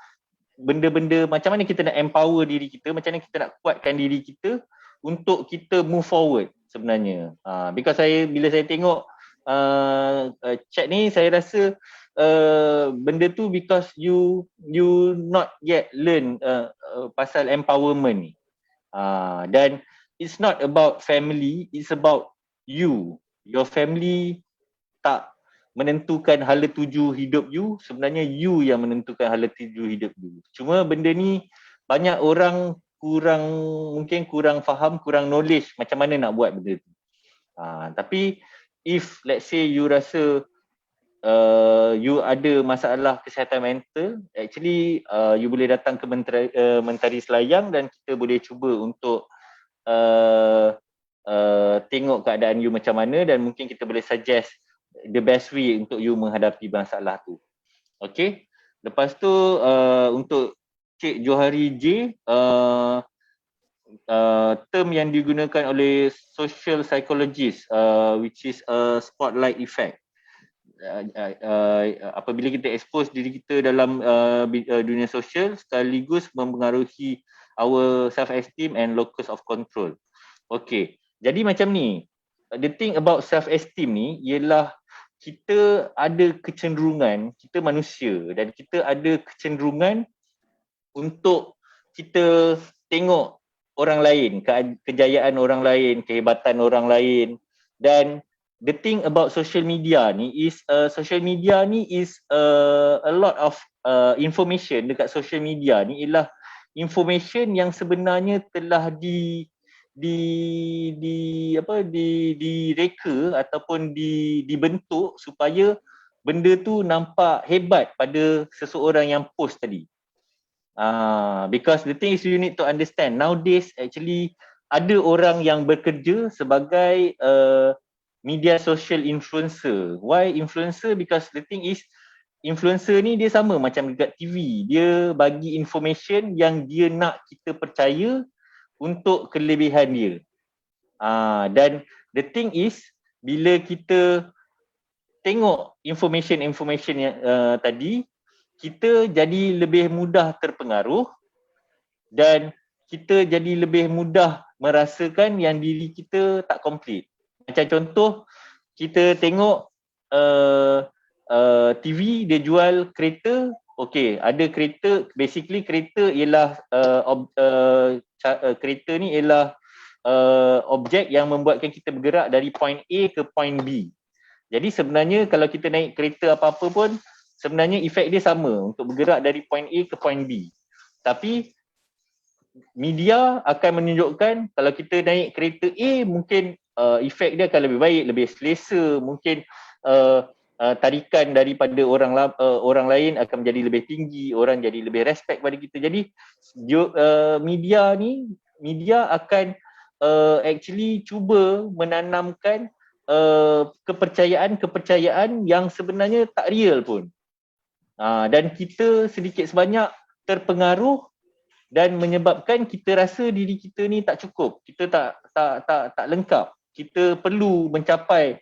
benda-benda macam mana kita nak empower diri kita, macam mana kita nak kuatkan diri kita untuk kita move forward sebenarnya. Because bila saya tengok chat ni, saya rasa benda tu because you not yet learn pasal empowerment ni. Dan it's not about family, it's about you. Your family tak menentukan hala tuju hidup you, sebenarnya you yang menentukan hala tuju hidup you. Cuma benda ni banyak orang mungkin kurang faham, kurang knowledge macam mana nak buat benda tu. Tapi if let's say you rasa you ada masalah kesihatan mental, actually you boleh datang ke Mentari Selayang dan kita boleh cuba untuk tengok keadaan you macam mana dan mungkin kita boleh suggest the best way untuk you menghadapi masalah tu. Okay. Lepas tu untuk Cik Johari J, term yang digunakan oleh social psychologist which is spotlight effect. Apabila kita expose diri kita dalam dunia sosial sekaligus mempengaruhi our self esteem and locus of control. Okay. Jadi macam ni. The thing about self esteem ni ialah kita ada kecenderungan, kita manusia dan kita ada kecenderungan untuk kita tengok orang lain, kejayaan orang lain, kehebatan orang lain. Dan the thing about social media ni is a lot of information dekat social media ni ialah information yang sebenarnya telah direka ataupun dibentuk supaya benda tu nampak hebat pada seseorang yang post tadi. Because the thing is you need to understand nowadays actually ada orang yang bekerja sebagai media social influencer. Why influencer? Because the thing is influencer ni dia sama macam dekat TV. Dia bagi information yang dia nak kita percaya untuk kelebihan dia. Dan the thing is bila kita tengok information yang tadi, kita jadi lebih mudah terpengaruh dan kita jadi lebih mudah merasakan yang diri kita tak komplit. Macam contoh, kita tengok TV dia jual kereta. Okay, ada kereta, basically kereta ialah kereta ni ialah objek yang membuatkan kita bergerak dari point A ke point B. Jadi sebenarnya kalau kita naik kereta apa-apa pun, sebenarnya efek dia sama untuk bergerak dari point A ke point B. Tapi media akan menunjukkan kalau kita naik kereta A, mungkin efek dia akan lebih baik, lebih selesa, mungkin tarikan daripada orang lain akan menjadi lebih tinggi, orang jadi lebih respect pada kita. Jadi media akan actually cuba menanamkan kepercayaan yang sebenarnya tak real pun. Dan kita sedikit sebanyak terpengaruh dan menyebabkan kita rasa diri kita ni tak cukup, kita tak lengkap. Kita perlu mencapai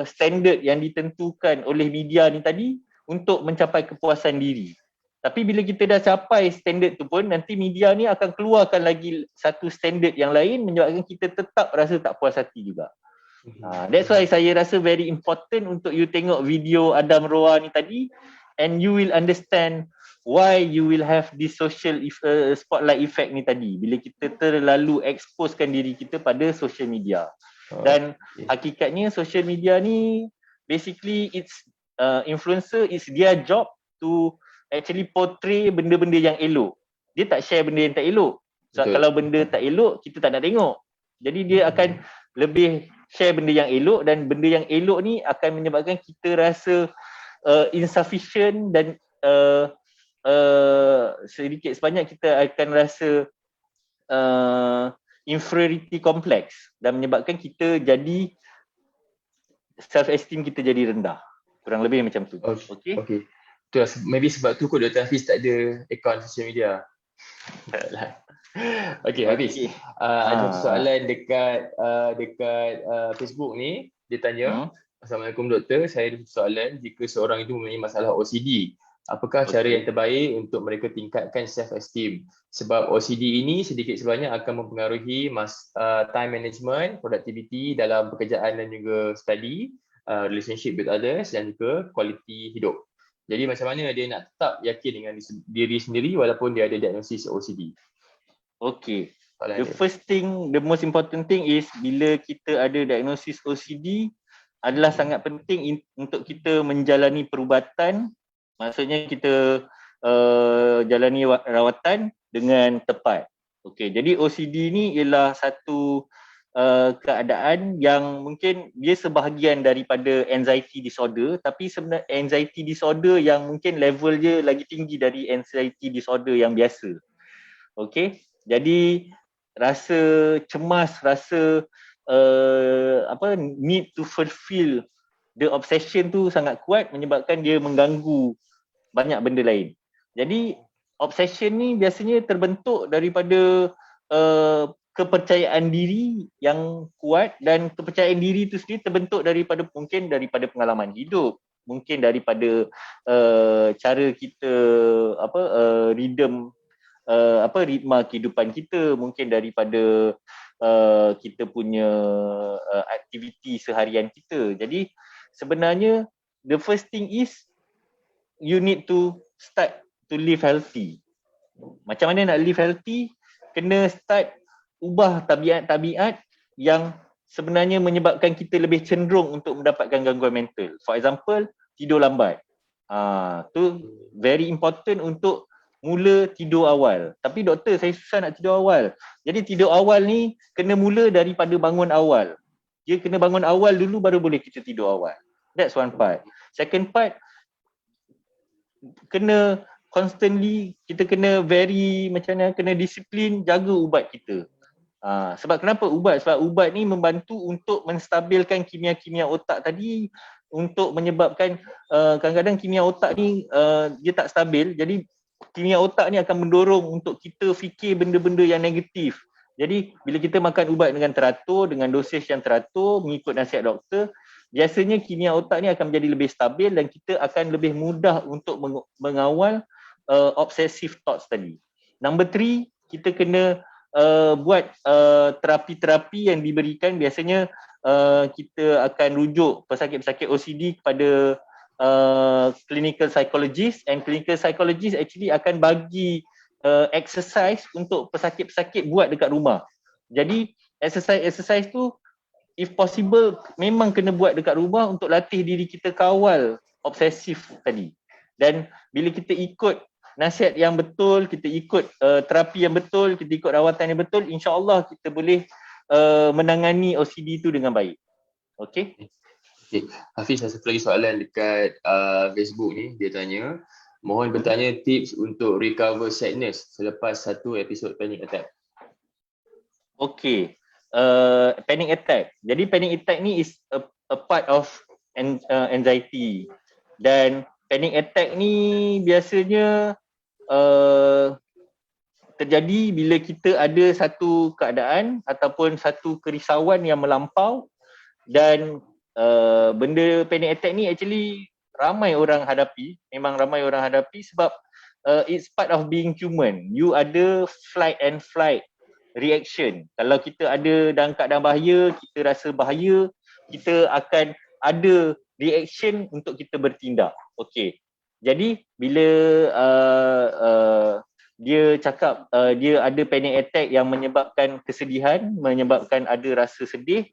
standard yang ditentukan oleh media ni tadi untuk mencapai kepuasan diri. Tapi bila kita dah capai standard tu pun, nanti media ni akan keluarkan lagi satu standard yang lain menyebabkan kita tetap rasa tak puas hati juga. That's why saya rasa very important untuk you tengok video Adam Roa ni tadi, and you will understand why you will have this social spotlight effect ni tadi bila kita terlalu exposekan diri kita pada social media. Dan hakikatnya social media ni basically it's influencer, it's their job to actually portray benda-benda yang elok. Dia tak share benda yang tak elok. Sebab kalau benda tak elok, kita tak nak tengok. Jadi dia akan lebih share benda yang elok, dan benda yang elok ni akan menyebabkan kita rasa insufficient dan sedikit sebanyak kita akan rasa inferiority complex dan menyebabkan kita jadi self esteem kita jadi rendah. Kurang lebih macam tu. Okay. Betul, maybe sebab tu kot Dr. Hafiz tak ada akaun social media. Okay, Hafiz. Ada soalan dekat Facebook ni. Dia tanya, Assalamualaikum doktor, saya ada soalan, jika seorang itu mempunyai masalah OCD Apakah cara yang terbaik untuk mereka tingkatkan self-esteem? Sebab OCD ini sedikit sebanyak akan mempengaruhi time management, productivity dalam pekerjaan dan juga study, relationship with others dan juga kualiti hidup. Jadi macam mana dia nak tetap yakin dengan diri sendiri walaupun dia ada diagnosis OCD? Okay. The first thing, the most important thing is bila kita ada diagnosis OCD adalah sangat penting untuk kita menjalani perubatan. Maksudnya kita jalani rawatan dengan tepat. Okay, jadi OCD ni ialah satu keadaan yang mungkin dia sebahagian daripada anxiety disorder, tapi sebenarnya anxiety disorder yang mungkin level dia lagi tinggi dari anxiety disorder yang biasa. Okay, jadi rasa cemas, rasa need to fulfill the obsession tu sangat kuat menyebabkan dia mengganggu banyak benda lain. Jadi obsession ni biasanya terbentuk daripada kepercayaan diri yang kuat, dan kepercayaan diri itu sendiri terbentuk daripada mungkin daripada pengalaman hidup, mungkin daripada cara kita ritma kehidupan kita, mungkin daripada kita punya aktiviti seharian kita. Jadi sebenarnya the first thing is you need to start to live healthy. Macam mana nak live healthy? Kena start ubah tabiat-tabiat yang sebenarnya menyebabkan kita lebih cenderung untuk mendapatkan gangguan mental. For example, tidur lambat. Tu very important untuk mula tidur awal. Tapi doktor, saya susah nak tidur awal. Jadi tidur awal ni kena mula daripada bangun awal. Dia kena bangun awal dulu baru boleh kita tidur awal. That's one part. Second part, kena constantly, kita kena kena disiplin jaga ubat kita. Sebab kenapa ubat? Sebab ubat ni membantu untuk menstabilkan kimia-kimia otak tadi, untuk menyebabkan kadang-kadang kimia otak ni dia tak stabil. Jadi kimia otak ni akan mendorong untuk kita fikir benda-benda yang negatif. Jadi bila kita makan ubat dengan teratur, dengan dosis yang teratur, mengikut nasihat doktor, biasanya kimia otak ni akan menjadi lebih stabil dan kita akan lebih mudah untuk mengawal obsessive thoughts tadi. Number 3, kita kena buat terapi-terapi yang diberikan. Biasanya kita akan rujuk pesakit-pesakit OCD kepada clinical psychologist, and clinical psychologist actually akan bagi exercise untuk pesakit-pesakit buat dekat rumah. Jadi exercise tu if possible memang kena buat dekat rumah untuk latih diri kita kawal obsesif tadi. Dan bila kita ikut nasihat yang betul, kita ikut terapi yang betul, kita ikut rawatan yang betul, insya-Allah kita boleh menangani OCD tu dengan baik. Okey. Okay. Hafiz, ada satu lagi soalan dekat Facebook ni. Dia tanya, mohon bertanya tips untuk recover sadness selepas satu episod panic attack. Okay. Panic attack. Jadi panic attack ni is a part of anxiety. Dan panic attack ni biasanya terjadi bila kita ada satu keadaan ataupun satu kerisauan yang melampau, dan benda panic attack ni actually ramai orang hadapi, memang ramai orang hadapi sebab it's part of being human. You ada flight and flight reaction. Kalau kita ada dalam keadaan bahaya, kita rasa bahaya, kita akan ada reaction untuk kita bertindak. Okey. Jadi bila dia cakap dia ada panic attack yang menyebabkan kesedihan, menyebabkan ada rasa sedih,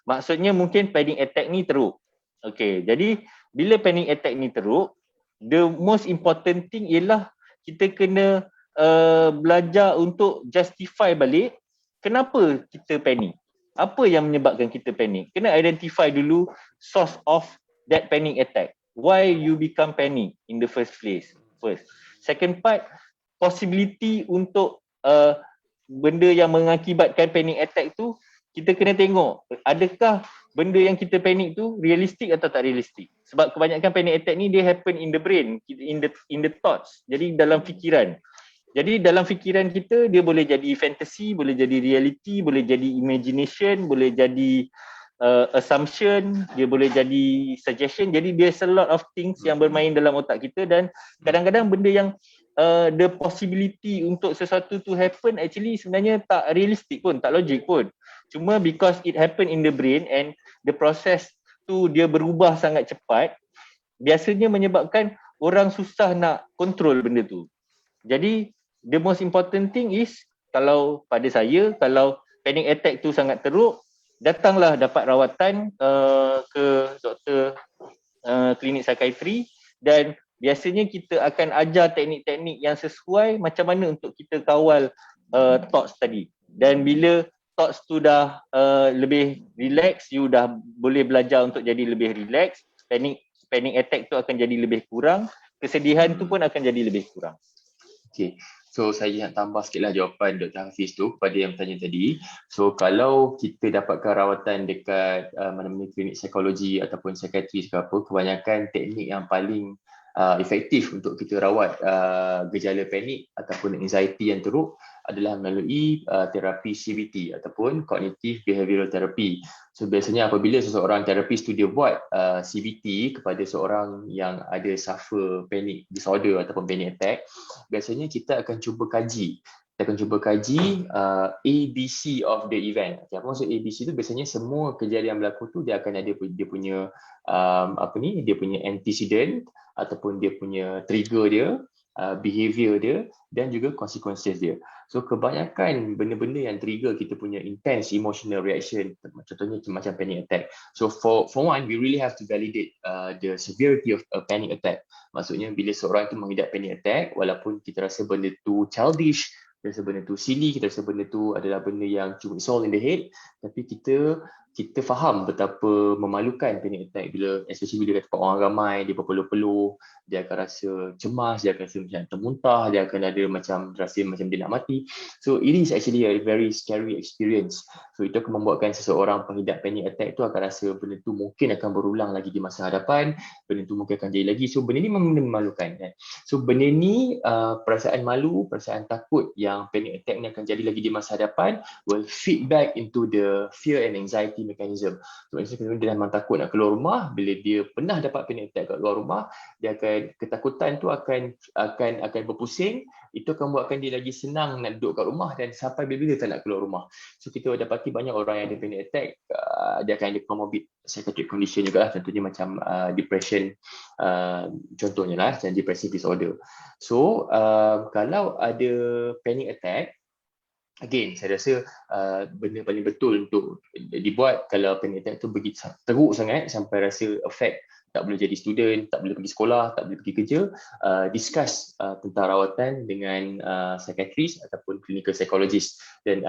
maksudnya mungkin panic attack ni teruk. Okey. Jadi bila panic attack ni teruk, the most important thing ialah kita kena belajar untuk justify balik kenapa kita panik. Apa yang menyebabkan kita panik? Kena identify dulu source of that panic attack. Why you become panic in the first place? First. Second part, possibility untuk benda yang mengakibatkan panic attack tu, kita kena tengok adakah benda yang kita panik tu realistik atau tak realistik. Sebab kebanyakan panic attack ni dia happen in the brain, in the thoughts. Jadi dalam fikiran. Jadi dalam fikiran kita dia boleh jadi fantasy, boleh jadi reality, boleh jadi imagination, boleh jadi assumption, dia boleh jadi suggestion. Jadi there's a lot of things yang bermain dalam otak kita, dan kadang-kadang benda yang the possibility untuk sesuatu to happen actually sebenarnya tak realistic pun, tak logik pun. Cuma because it happen in the brain and the process tu dia berubah sangat cepat, biasanya menyebabkan orang susah nak control benda tu. Jadi the most important thing is, kalau pada saya, kalau panic attack tu sangat teruk, datanglah dapat rawatan ke doktor klinik psikiatri, dan biasanya kita akan ajar teknik-teknik yang sesuai macam mana untuk kita kawal thoughts tadi. Dan bila thoughts tu dah lebih relax, you dah boleh belajar untuk jadi lebih relax, panic attack tu akan jadi lebih kurang, kesedihan tu pun akan jadi lebih kurang. Okay. So saya nak tambah sikitlah jawapan Dr. Hafiz tu kepada yang bertanya tadi. So kalau kita dapatkan rawatan dekat mana-mana klinik psikologi ataupun psikiatri ke apa, kebanyakan teknik yang paling efektif untuk kita rawat gejala panik ataupun anxiety yang teruk adalah melalui terapi CBT ataupun Cognitive Behavioral Therapy. So biasanya apabila seseorang terapis tu dia buat CBT kepada seorang yang ada suffer panic disorder ataupun panic attack, biasanya kita akan cuba kaji. Kita akan cuba kaji ABC of the event. Okay, apa maksud ABC tu? Biasanya semua kejadian yang berlaku tu dia akan ada dia punya dia punya antecedent ataupun dia punya trigger dia, behavior dia, dan juga consequences dia. So kebanyakan benda-benda yang trigger kita punya intense emotional reaction, contohnya macam panic attack. So for one, we really have to validate the severity of a panic attack. Maksudnya bila seorang itu mengidap panic attack, walaupun kita rasa benda tu childish, kita rasa benda tu silly, kita rasa benda tu adalah benda yang cuma it's all in the head, tapi kita faham betapa memalukan panic attack bila, especially bila kat tempat orang ramai, dia berpeluh-peluh, dia akan rasa cemas, dia akan rasa macam termuntah, dia akan ada macam rasa macam dia nak mati. So it is actually a very scary experience. So itu akan membuatkan seseorang pengidap panic attack tu akan rasa benda tu mungkin akan berulang lagi di masa hadapan, benda tu mungkin akan jadi lagi. So benda ni memang memalukan kan. So benda ni perasaan malu, perasaan takut yang panic attack ni akan jadi lagi di masa hadapan will feed back into the fear and anxiety mechanism. So maksudnya dia memang takut nak keluar rumah, bila dia pernah dapat panic attack kat luar rumah, dia akan, ketakutan tu akan berpusing, itu akan buatkan dia lagi senang nak duduk kat rumah dan sampai bila dia tak nak keluar rumah. So kita dapati banyak orang yang ada panic attack, dia akan ada comorbid psychiatric condition juga lah, contohnya macam depression, contohnya lah macam depressive disorder. So kalau ada panic attack, again, saya rasa benda paling betul untuk dibuat kalau panic attack tu begitu teruk sangat sampai rasa affect tak boleh jadi student, tak boleh pergi sekolah, tak boleh pergi kerja, discuss tentang rawatan dengan psychiatrist ataupun clinical psychologist, dan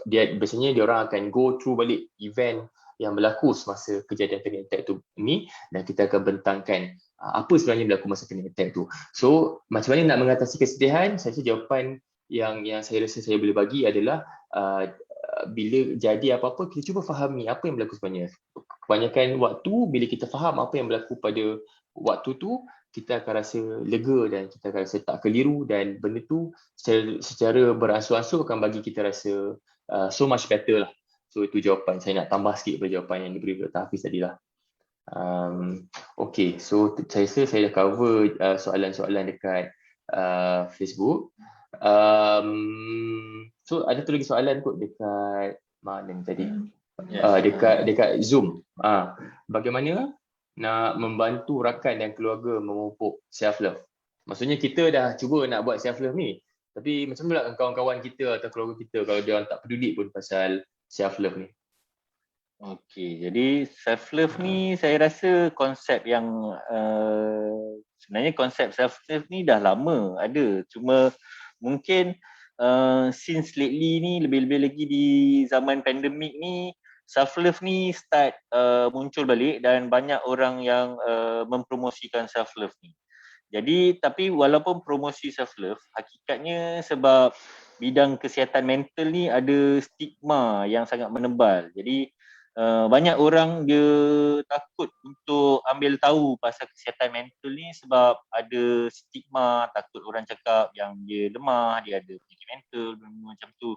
biasanya dia orang akan go through balik event yang berlaku semasa kejadian panic attack tu ni, dan kita akan bentangkan apa sebenarnya berlaku masa panic attack tu. So macam mana nak mengatasi kesedihan? Saya rasa jawapan yang saya rasa saya boleh bagi adalah bila jadi apa-apa, kita cuba fahami apa yang berlaku sebenarnya. Kebanyakan waktu bila kita faham apa yang berlaku pada waktu tu, kita akan rasa lega dan kita akan rasa tak keliru, dan benda tu secara beransur-ansur akan bagi kita rasa so much better lah. So itu jawapan. Saya nak tambah sikit pada jawapan yang diberi Dr. Hafiz tadi lah. Okay, so saya rasa saya dah cover soalan-soalan dekat Facebook. So ada tu lagi soalan kot dekat mana ni tadi? Dekat Zoom. Bagaimana nak membantu rakan dan keluarga memupuk self love? Maksudnya kita dah cuba nak buat self love ni, tapi macam mana kawan-kawan kita atau keluarga kita kalau dia orang tak peduli pun pasal self love ni? Okey, jadi self love ni saya rasa konsep yang sebenarnya konsep self love ni dah lama ada, cuma mungkin since lately ni, lebih-lebih lagi di zaman pandemik ni, self love ni start muncul balik dan banyak orang yang mempromosikan self love ni. Jadi tapi walaupun promosi self love, hakikatnya sebab bidang kesihatan mental ni ada stigma yang sangat menebal. Jadi banyak orang dia takut untuk ambil tahu pasal kesihatan mental ni sebab ada stigma, takut orang cakap yang dia lemah, dia ada penyakit mental, macam tu.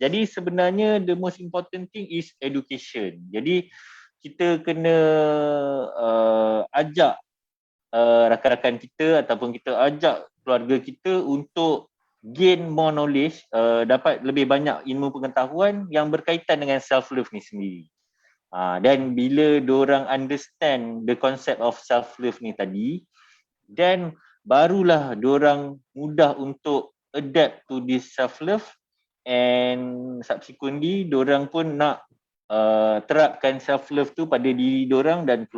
Jadi sebenarnya the most important thing is education. Jadi kita kena ajak rakan-rakan kita ataupun kita ajak keluarga kita untuk gain more knowledge, dapat lebih banyak ilmu pengetahuan yang berkaitan dengan self-love ni sendiri. Dan bila diorang understand the concept of self-love ni tadi, then barulah diorang mudah untuk adapt to this self-love, and subsequently diorang pun nak terapkan self-love tu pada diri diorang dan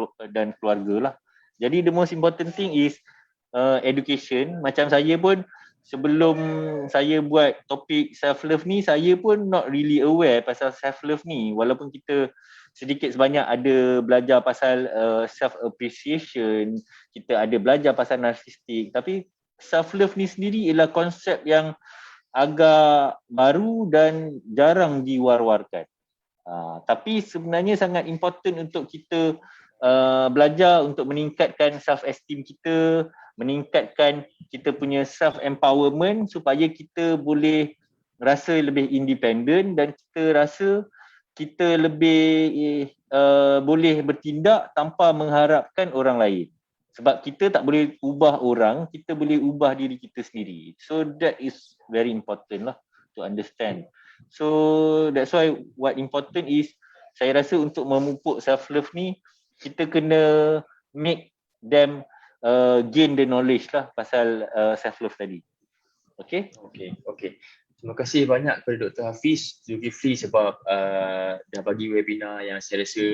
keluarga lah. Jadi the most important thing is education. Macam saya pun sebelum saya buat topik self-love ni, saya pun not really aware pasal self-love ni. Walaupun kita sedikit sebanyak ada belajar pasal self-appreciation, kita ada belajar pasal narsistik, tapi self-love ni sendiri ialah konsep yang agak baru dan jarang diwar-warkan. Tapi sebenarnya sangat important untuk kita belajar untuk meningkatkan self-esteem kita, meningkatkan kita punya self-empowerment supaya kita boleh rasa lebih independent dan kita rasa kita lebih boleh bertindak tanpa mengharapkan orang lain. Sebab kita tak boleh ubah orang, kita boleh ubah diri kita sendiri. So that is very important lah to understand. So that's why what important is, saya rasa untuk memupuk self-love ni, kita kena make them gain the knowledge lah pasal self-love tadi. Okay? Okay. Terima kasih banyak kepada Dr. Hafiz Zulkifli sebab dah bagi webinar yang saya rasa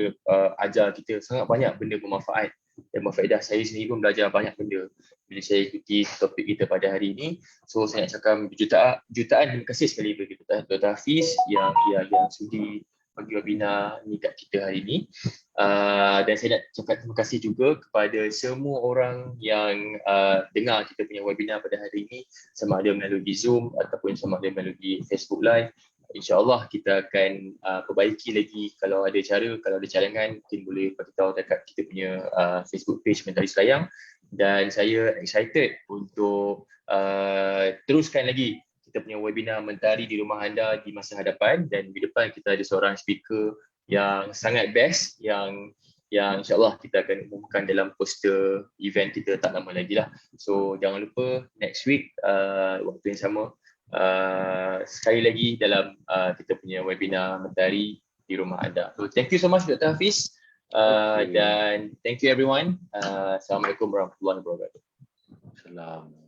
ajar kita sangat banyak benda bermanfaat dan berfaedah. Saya sendiri pun belajar banyak benda bila saya ikuti topik kita pada hari ini. So saya nak cakap jutaan terima kasih sekali kepada Dr. Hafiz yang sudi bagi webinar ni kat kita hari ini. Dan saya nak cakap terima kasih juga kepada semua orang yang dengar kita punya webinar pada hari ini, sama ada melalui Zoom ataupun sama ada melalui Facebook Live. InsyaAllah kita akan perbaiki lagi kalau ada cara, kalau ada cadangan mungkin boleh beritahu dekat kita punya Facebook page Mentari Selayang. Dan saya excited untuk teruskan lagi kita punya webinar Mentari di Rumah Anda di masa hadapan, dan di depan kita ada seorang speaker yang sangat best yang insyaAllah kita akan umumkan dalam poster event kita tak lama lagi lah. So jangan lupa next week waktu yang sama sekali lagi dalam kita punya webinar Mentari di Rumah Anda. So thank you so much Dr. Hafiz dan thank you everyone. Assalamualaikum warahmatullahi wabarakatuh. Assalamualaikum.